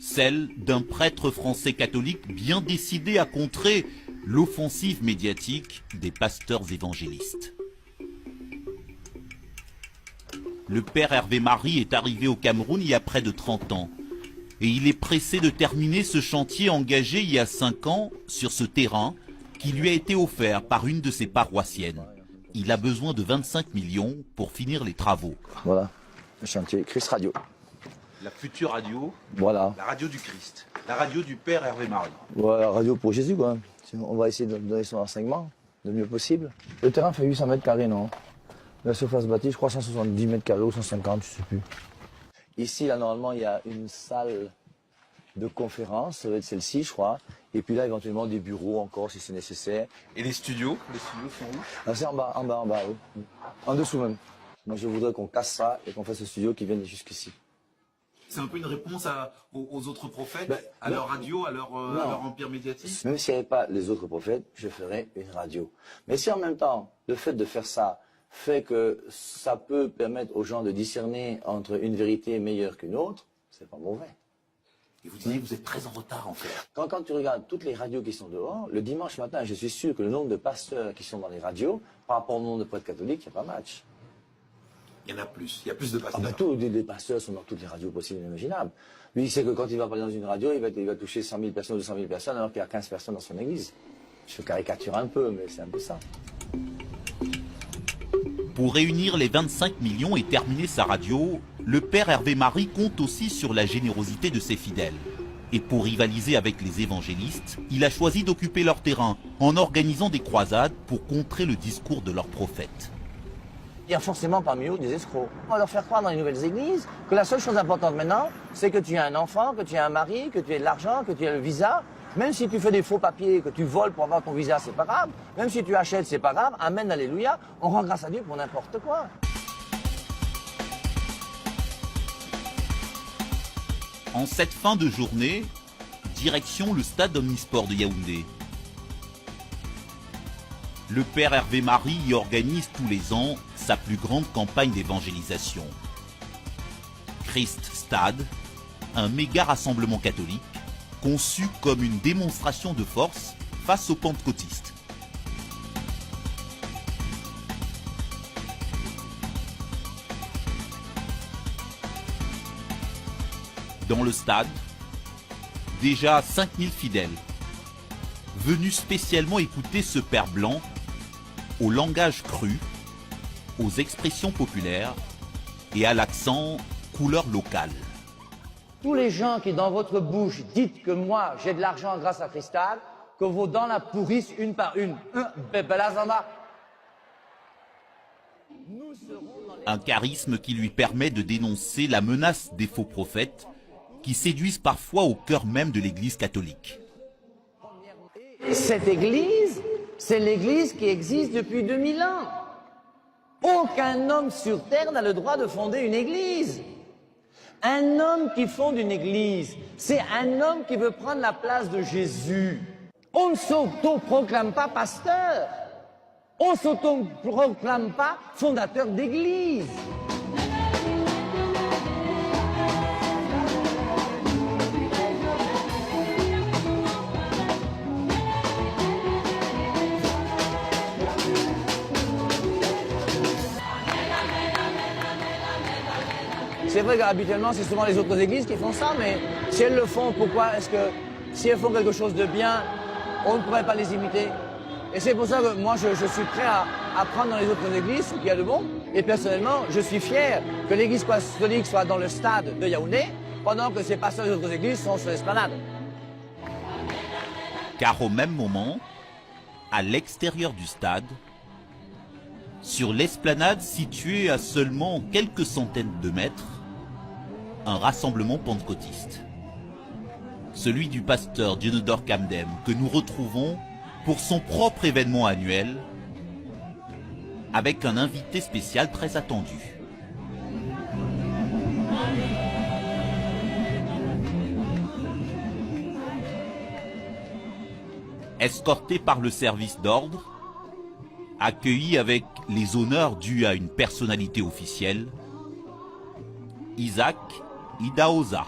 Celle d'un prêtre français catholique bien décidé à contrer l'offensive médiatique des pasteurs évangélistes. Le père Hervé Marie est arrivé au Cameroun il y a près de 30 ans. Et il est pressé de terminer ce chantier engagé il y a 5 ans sur ce terrain qui lui a été offert par une de ses paroissiennes. Il a besoin de 25 millions pour finir les travaux. Voilà, le chantier Christ Radio. La future radio, Voilà. la radio du Christ, la radio du Père Hervé Marie. Voilà, radio pour Jésus, quoi. On va essayer de donner son enseignement le mieux possible. Le terrain fait 800 mètres carrés, non? La surface bâtie, je crois 170 mètres carrés ou 150, je ne sais plus. Ici, là, normalement, il y a une salle de conférence, ça va être celle-ci, je crois. Et puis là, éventuellement, des bureaux encore, si c'est nécessaire. Et les studios? Les studios sont où? Ah, c'est en bas, oui. En dessous même. Moi, je voudrais qu'on casse ça et qu'on fasse le studio qui vienne jusqu'ici. C'est un peu une réponse aux autres prophètes, à leur radio, à leur empire médiatique? Même s'il n'y avait pas les autres prophètes, je ferais une radio. Mais si en même temps, le fait de faire ça fait que ça peut permettre aux gens de discerner entre une vérité meilleure qu'une autre, c'est pas mauvais. Et vous disiez que vous êtes très en retard en fait. Quand tu regardes toutes les radios qui sont dehors, le dimanche matin, je suis sûr que le nombre de pasteurs qui sont dans les radios, par rapport au nombre de prêtres catholiques, il n'y a pas match. Il y en a plus, il y a plus de pasteurs. Tous les pasteurs sont dans toutes les radios possibles et imaginables. Lui, il sait que quand il va parler dans une radio, il va toucher 100 000 personnes ou 200 000 personnes alors qu'il y a 15 personnes dans son église. Je caricature un peu, mais c'est un peu ça. Pour réunir les 25 millions et terminer sa radio, le père Hervé Marie compte aussi sur la générosité de ses fidèles. Et pour rivaliser avec les évangélistes, il a choisi d'occuper leur terrain en organisant des croisades pour contrer le discours de leurs prophètes. Il y a forcément parmi eux des escrocs. On va leur faire croire dans les nouvelles églises que la seule chose importante maintenant, c'est que tu as un enfant, que tu as un mari, que tu aies de l'argent, que tu aies le visa. Même si tu fais des faux papiers, que tu voles pour avoir ton visa, c'est pas grave. Même si tu achètes, c'est pas grave. Amen, alléluia. On rend grâce à Dieu pour n'importe quoi. En cette fin de journée, direction le stade omnisport de Yaoundé. Le père Hervé Marie y organise tous les ans sa plus grande campagne d'évangélisation. Christ Stade, un méga rassemblement catholique, conçu comme une démonstration de force face aux pentecôtistes. Dans le stade, déjà 5000 fidèles, venus spécialement écouter ce père blanc au langage cru, aux expressions populaires et à l'accent couleur locale. Tous les gens qui dans votre bouche dites que moi j'ai de l'argent grâce à Cristal, que vos dents la pourrissent une par une. Un charisme qui lui permet de dénoncer la menace des faux prophètes qui séduisent parfois au cœur même de l'Église catholique. Cette Église, c'est l'Église qui existe depuis 2000 ans. Aucun homme sur terre n'a le droit de fonder une Église. Un homme qui fonde une église, c'est un homme qui veut prendre la place de Jésus. On ne s'auto-proclame pas pasteur. On ne s'auto-proclame pas fondateur d'église. C'est vrai qu'habituellement, c'est souvent les autres églises qui font ça, mais si elles le font, pourquoi est-ce que, si elles font quelque chose de bien, on ne pourrait pas les imiter? Et c'est pour ça que moi, je suis prêt à prendre dans les autres églises ce qu'il y a de bon. Et personnellement, je suis fier que l'église catholique soit dans le stade de Yaoundé, pendant que ces pasteurs des autres églises sont sur l'esplanade. Car au même moment, à l'extérieur du stade, sur l'esplanade située à seulement quelques centaines de mètres, un rassemblement pentecôtiste. celui du pasteur Dieudoore Kamdem, que nous retrouvons pour son propre événement annuel, avec un invité spécial très attendu. Escorté par le service d'ordre, accueilli avec les honneurs dus à une personnalité officielle, Isaac Idahosa,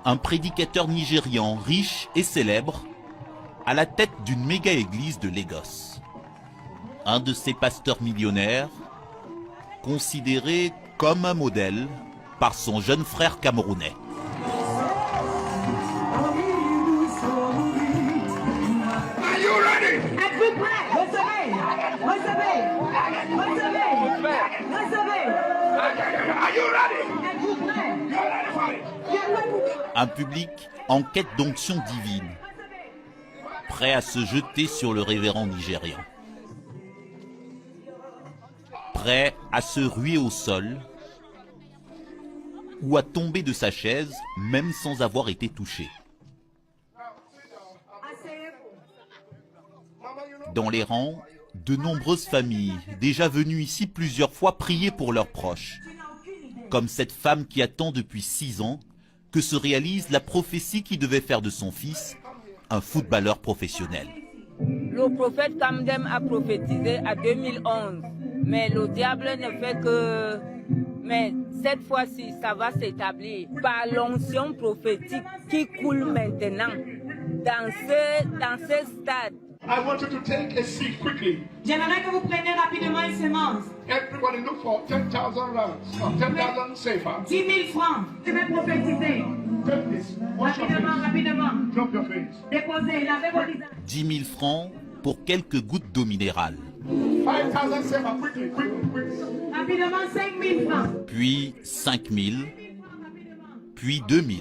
un prédicateur nigérian riche et célèbre, à la tête d'une méga-église de Lagos. Un de ces pasteurs millionnaires, considéré comme un modèle par son jeune frère camerounais. Un public en quête d'onction divine, prêt à se jeter sur le révérend nigérian. Prêt à se ruer au sol ou à tomber de sa chaise, même sans avoir été touché. Dans les rangs, de nombreuses familles, déjà venues ici plusieurs fois prier pour leurs proches. Comme cette femme qui attend depuis 6 ans que se réalise la prophétie qui devait faire de son fils un footballeur professionnel. Le prophète Kamdem a prophétisé à 2011, mais le diable ne fait que... Mais cette fois-ci, ça va s'établir par l'onction prophétique qui coule maintenant dans ce stade. I want you to take a seat quickly. J'aimerais que vous preniez rapidement une semence. Everybody look for 10,000 rounds. 10,000 CFA. 10 000 francs. Je vais prophétiser. Take this. Wash your Rapidement, face. rapidement. Drop your face. Déposez, lavez vos visages. 10 000 francs pour quelques gouttes d'eau minérale. 5,000 CFA. Quickly, quickly, quickly. Rapidement, 5 000 francs. Puis 5 000, puis 2 000.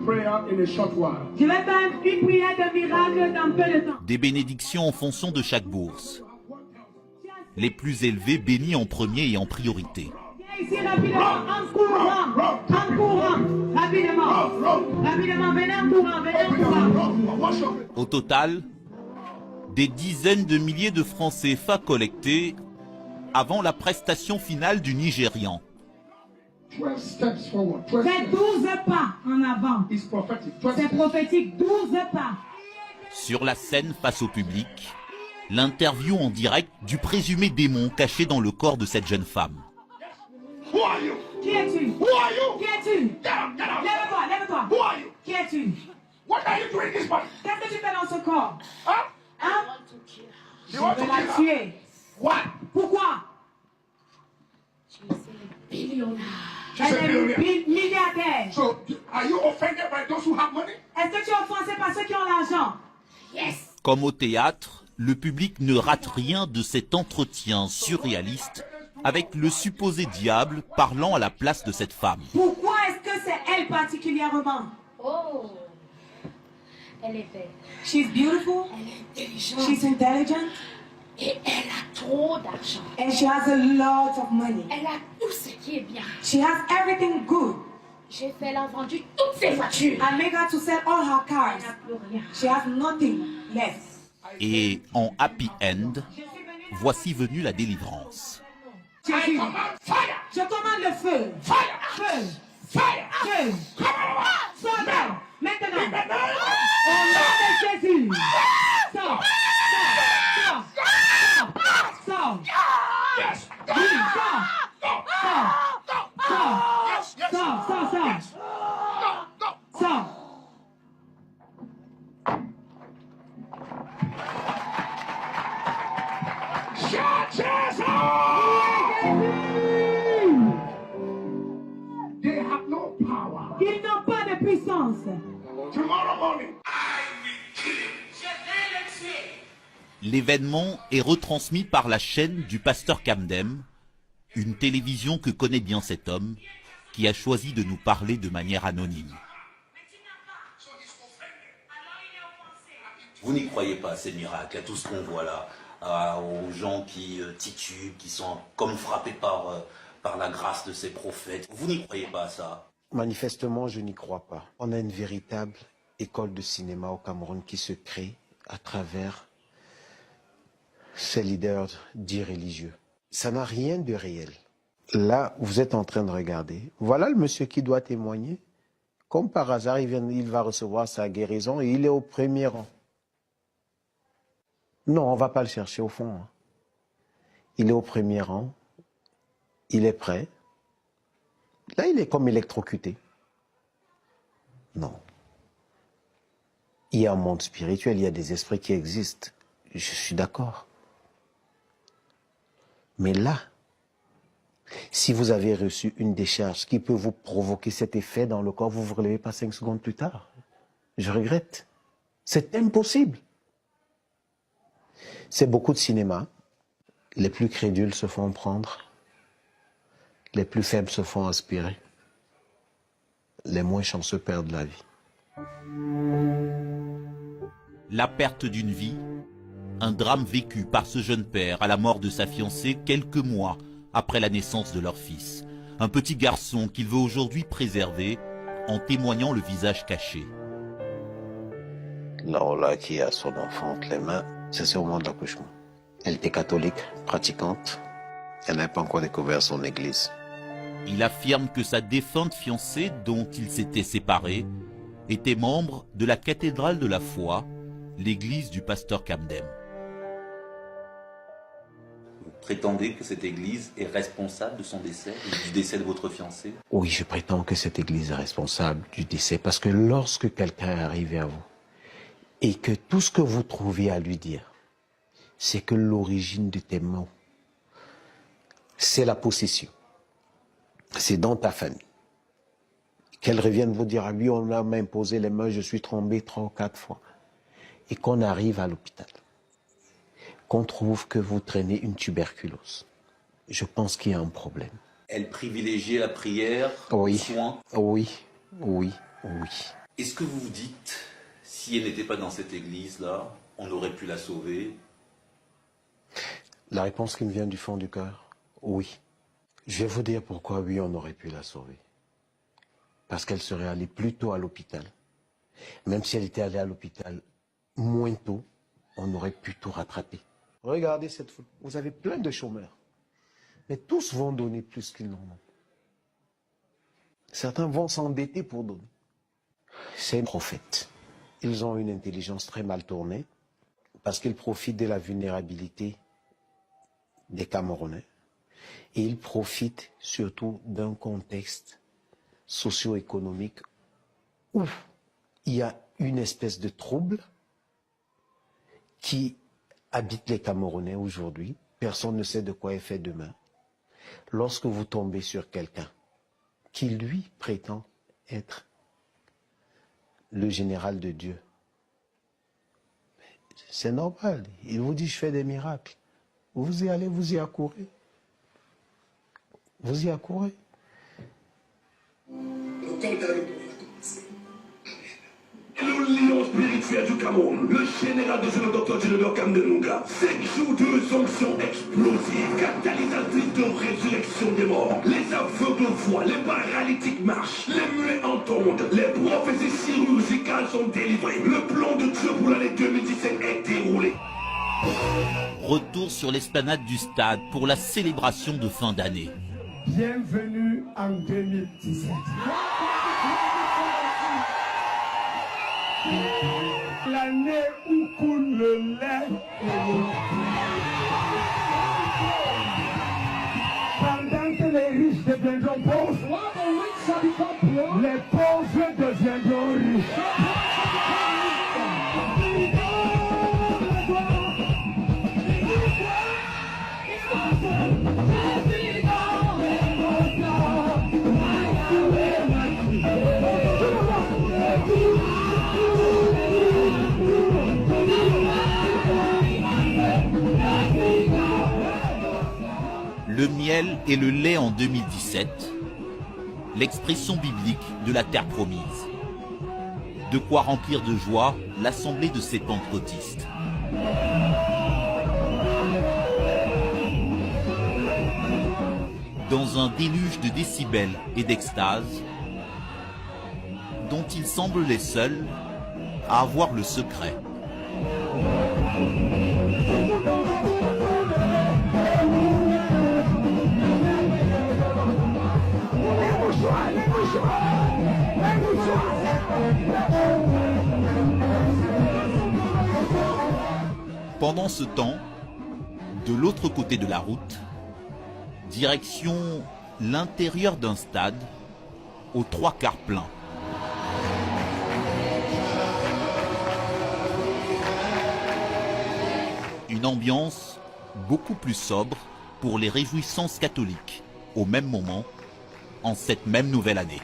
Prayer in a short while. Je vais faire une prière de miracle dans peu de temps. Des bénédictions en fonction de chaque bourse. Les plus élevés bénis en premier et en priorité. Viens ici rapidement, en courant, rapidement, venez en courant. Au total, des dizaines de milliers de francs CFA collectés avant la prestation finale du Nigérian. 12 steps forward. 12 Faites 12 pas en avant. It's prophetic. C'est prophétique, 12 pas. Sur la scène face au public, l'interview en direct du présumé démon caché dans le corps de cette jeune femme. Who are you? Qui es-tu? Who are you? Qui es-tu? Get up, get up. Lève-toi, lève-toi. Who are you? Qui es-tu? What are you doing this body? Qu'est-ce que tu fais dans ce corps? Huh? Hein? You want Je to vais la kill her? tuer. What? Pourquoi? Elle est milliardaire. So, are you offended by those who have money? Est-ce que tu es offensé par ceux qui ont l'argent? Yes. Comme au théâtre, le public ne rate rien de cet entretien surréaliste avec le supposé diable parlant à la place de cette femme. Pourquoi est-ce que c'est elle particulièrement? Oh, elle est belle. She's beautiful. Elle est intelligente. She's intelligent. Et elle a trop d'argent. And she has a lot of money. Elle a tout ce qui est bien. She has everything good. J'ai fait la vendu toutes ses voitures. I make her to sell all her cars. Elle n'a plus rien. She has nothing left. Et en happy end, voici venue la délivrance. Jésus. Je commande le feu. Fire! Feu. Fire! Feu. Come on! Sors maintenant. In the name Au nom de Jésus. Sors. Sors. Sors. Sors. Yes! Oui, sors. Sors. Sors. Yes! Yes! Sors. Sors. Sors. Yes! Go! Sors. Shout Jesus! They have no power. Ils n'ont pas de puissance. Tomorrow morning, L'événement est retransmis par la chaîne du pasteur Kamdem, une télévision que connaît bien cet homme, qui a choisi de nous parler de manière anonyme. Vous n'y croyez pas à ces miracles, à tout ce qu'on voit là, aux gens qui titubent, qui sont comme frappés par la grâce de ces prophètes. Vous n'y croyez pas à ça? Manifestement, je n'y crois pas. On a une véritable école de cinéma au Cameroun qui se crée à travers ces leaders dits religieux. Ça n'a rien de réel. Là, vous êtes en train de regarder. Voilà le monsieur qui doit témoigner. Comme par hasard, il va recevoir sa guérison et il est au premier rang. Non, on ne va pas le chercher au fond. Il est au premier rang. Il est prêt. Là, il est comme électrocuté. Non. Il y a un monde spirituel, il y a des esprits qui existent. Je suis d'accord. Mais là, si vous avez reçu une décharge qui peut vous provoquer cet effet dans le corps, vous ne vous relevez pas 5 secondes plus tard. Je regrette. C'est impossible. C'est beaucoup de cinéma. Les plus crédules se font prendre. Les plus faibles se font aspirer. Les moins chanceux perdent la vie. La perte d'une vie, un drame vécu par ce jeune père à la mort de sa fiancée quelques mois après la naissance de leur fils. Un petit garçon qu'il veut aujourd'hui préserver en témoignant le visage caché. Laura qui a son enfant entre les mains, c'est au moment de l'accouchement. Elle était catholique, pratiquante. Elle n'a pas encore découvert son église. Il affirme que sa défunte fiancée, dont il s'était séparé, était membre de la cathédrale de la foi, l'église du pasteur Kamdem. Vous prétendez que cette église est responsable de son décès, du décès de votre fiancé? Oui, je prétends que cette église est responsable du décès, parce que lorsque quelqu'un est arrivé à vous, et que tout ce que vous trouviez à lui dire, c'est que l'origine de tes maux, c'est la possession. C'est dans ta famille. Qu'elle revienne vous dire, ah oui, on m'a imposé les mains, je suis tombé 3 ou 4 fois. Et qu'on arrive à l'hôpital, qu'on trouve que vous traînez une tuberculose. Je pense qu'il y a un problème. Elle privilégiait la prière, oui. le soin? Oui. Est-ce que vous vous dites, si elle n'était pas dans cette église-là, on aurait pu la sauver? La réponse qui me vient du fond du cœur, oui. Je vais vous dire pourquoi oui, on aurait pu la sauver. Parce qu'elle serait allée plus tôt à l'hôpital. Même si elle était allée à l'hôpital moins tôt, on aurait pu tout rattraper. Regardez cette foule. Vous avez plein de chômeurs. Mais tous vont donner plus qu'ils n'en ont. Certains vont s'endetter pour donner. C'est un prophète. Ils ont une intelligence très mal tournée parce qu'ils profitent de la vulnérabilité des Camerounais. Et ils profitent surtout d'un contexte socio-économique où il y a une espèce de trouble qui habite les Camerounais aujourd'hui. Personne ne sait de quoi est fait demain. Lorsque vous tombez sur quelqu'un qui, lui, prétend être le général de Dieu, c'est normal. Il vous dit, je fais des miracles. Vous y allez, vous y accourez. Vous y accourez. Le lion spirituel du Cameroun, le général de le docteur Djilodor Kamdenunga, 5 jours de sanctions explosives, catalysatrices de résurrection des morts. Les aveugles voient, les paralytiques marchent, les muets entendent, les prophéties chirurgicales sont délivrées. Le plan de Dieu pour l'année 2017 est déroulé. Retour sur l'esplanade du stade pour la célébration de fin d'année. Bienvenue en 2017. L'année où coule le lait et le pendant que les riches deviendront pauvres, les pauvres deviendront riches. Le miel et le lait en 2017, l'expression biblique de la terre promise. De quoi remplir de joie l'assemblée de ces pentecôtistes. Dans un déluge de décibels et d'extase, ils semblent les seuls à avoir le secret. Pendant ce temps, de l'autre côté de la route, direction l'intérieur d'un stade aux 3/4 plein. Une ambiance beaucoup plus sobre pour les réjouissances catholiques, au même moment, en cette même nouvelle année.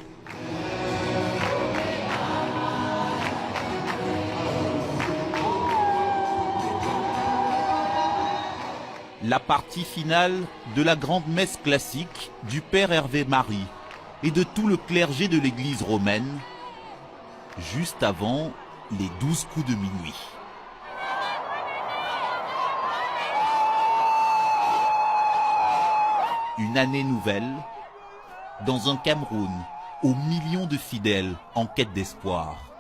La partie finale de la grande messe classique du Père Hervé Marie et de tout le clergé de l'église romaine, juste avant les 12 coups de minuit. Une année nouvelle dans un Cameroun aux millions de fidèles en quête d'espoir.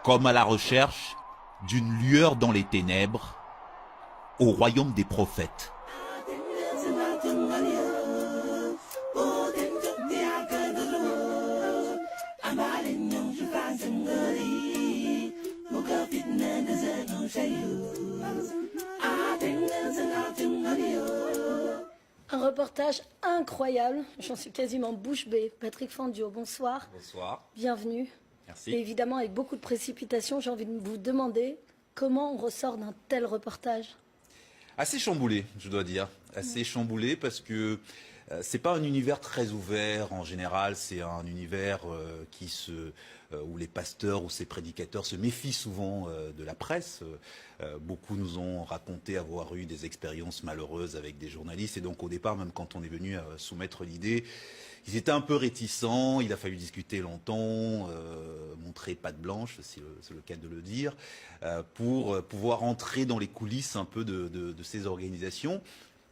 Comme à la recherche d'une lueur dans les ténèbres, au royaume des prophètes. Un reportage incroyable, j'en suis quasiment bouche bée. Patrick Fandiot, bonsoir. Bonsoir. Bienvenue. Merci. Et évidemment, avec beaucoup de précipitation, j'ai envie de vous demander comment on ressort d'un tel reportage. Assez chamboulé, je dois dire. Assez chamboulé parce que c'est pas un univers très ouvert en général. C'est un univers où les pasteurs ou ces prédicateurs se méfient souvent de la presse. Beaucoup nous ont raconté avoir eu des expériences malheureuses avec des journalistes. Et donc au départ, même quand on est venu soumettre l'idée, ils étaient un peu réticents, il a fallu discuter longtemps, montrer patte blanche, c'est le cas de le dire, pour pouvoir entrer dans les coulisses un peu de ces organisations.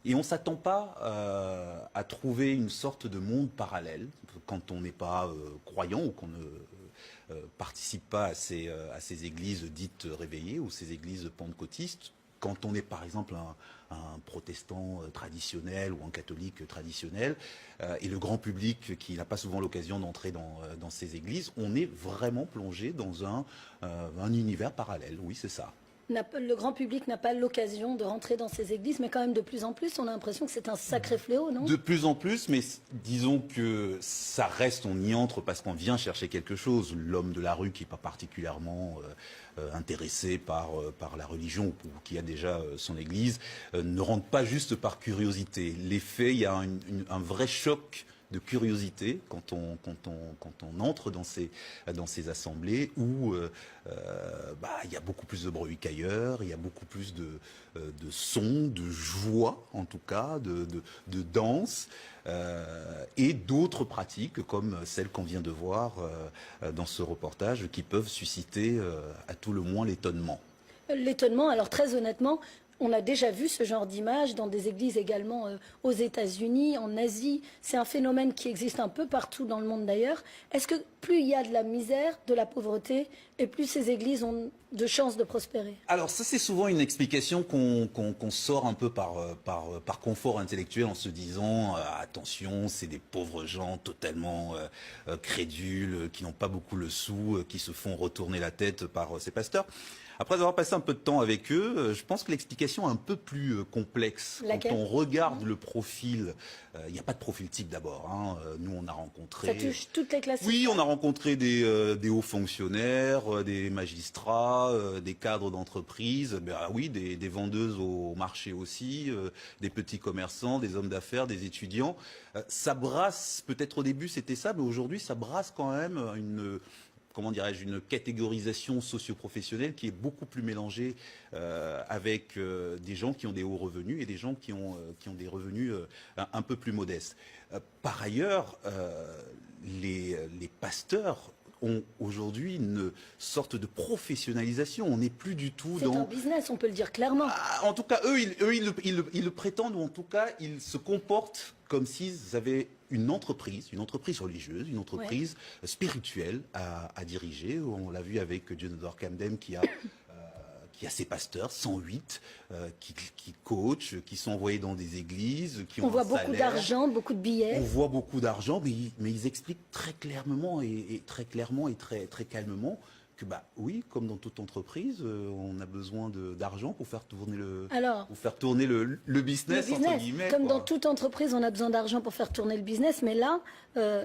Et on ne s'attend pas à trouver une sorte de monde parallèle quand on n'est pas croyant ou qu'on ne participe pas à ces églises dites réveillées ou ces églises pentecôtistes. Quand on est par exemple un protestant traditionnel ou un catholique traditionnel, et le grand public qui n'a pas souvent l'occasion d'entrer dans ces églises, on est vraiment plongé dans un univers parallèle, oui c'est ça. Le grand public n'a pas l'occasion de rentrer dans ces églises, mais quand même de plus en plus, on a l'impression que c'est un sacré fléau, non? De plus en plus, mais disons que ça reste, on y entre parce qu'on vient chercher quelque chose. L'homme de la rue qui n'est pas particulièrement intéressé par la religion ou qui a déjà son église, ne rentre pas juste par curiosité. Les faits, il y a un vrai choc de curiosité quand on entre dans ces assemblées où il y a beaucoup plus de bruit qu'ailleurs, il y a beaucoup plus de sons, de joie en tout cas, de danse et d'autres pratiques comme celles qu'on vient de voir dans ce reportage qui peuvent susciter à tout le moins l'étonnement. L'étonnement, alors très honnêtement, on a déjà vu ce genre d'image dans des églises également aux États-Unis, en Asie. C'est un phénomène qui existe un peu partout dans le monde d'ailleurs. Est-ce que plus il y a de la misère, de la pauvreté, et plus ces églises ont de chances de prospérer? Alors ça c'est souvent une explication qu'on sort un peu par confort intellectuel en se disant attention, c'est des pauvres gens totalement crédules, qui n'ont pas beaucoup le sou, qui se font retourner la tête par ces pasteurs. Après avoir passé un peu de temps avec eux, je pense que l'explication est un peu plus complexe. Laquelle? Quand on regarde le profil, il n'y a pas de profil type d'abord. Hein. Nous, on a rencontré... Ça touche toutes les classes. Oui, on a rencontré des hauts fonctionnaires, des magistrats, des cadres d'entreprise, oui, des vendeuses au marché aussi, des petits commerçants, des hommes d'affaires, des étudiants. Ça brasse, peut-être au début c'était ça, mais aujourd'hui ça brasse quand même une catégorisation socio-professionnelle qui est beaucoup plus mélangée avec des gens qui ont des hauts revenus et des gens qui ont des revenus un peu plus modestes. Par ailleurs, les pasteurs ont aujourd'hui une sorte de professionnalisation. On n'est plus du tout C'est dans... un business, on peut le dire clairement. En tout cas, eux, ils le prétendent, ou en tout cas, ils se comportent comme s'ils avaient une entreprise religieuse, une entreprise spirituelle à diriger. On l'a vu avec Jonathan Camden qui a ses pasteurs, 108, qui coachent, qui sont envoyés dans des églises, qui ont On voit un beaucoup salaire. d'argent, beaucoup de billets. On voit beaucoup d'argent, mais ils expliquent très clairement et très clairement et très calmement que oui, comme dans toute entreprise, on a besoin d'argent pour faire tourner le business, entre guillemets. Comme dans toute entreprise, on a besoin d'argent pour faire tourner le business, mais là,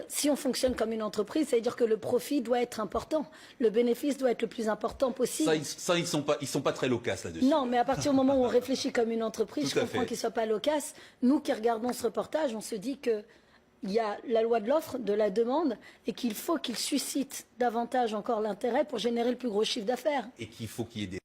si on fonctionne comme une entreprise, ça veut dire que le profit doit être important, le bénéfice doit être le plus important possible. Ça, ils sont pas très loquaces là-dessus. Non, mais à partir du moment où on réfléchit comme une entreprise, Tout je à comprends fait. qu'ils ne soient pas loquaces. Nous qui regardons ce reportage, on se dit que il y a la loi de l'offre, de la demande, et qu'il faut qu'il suscite davantage encore l'intérêt pour générer le plus gros chiffre d'affaires. Et qu'il faut qu'il y ait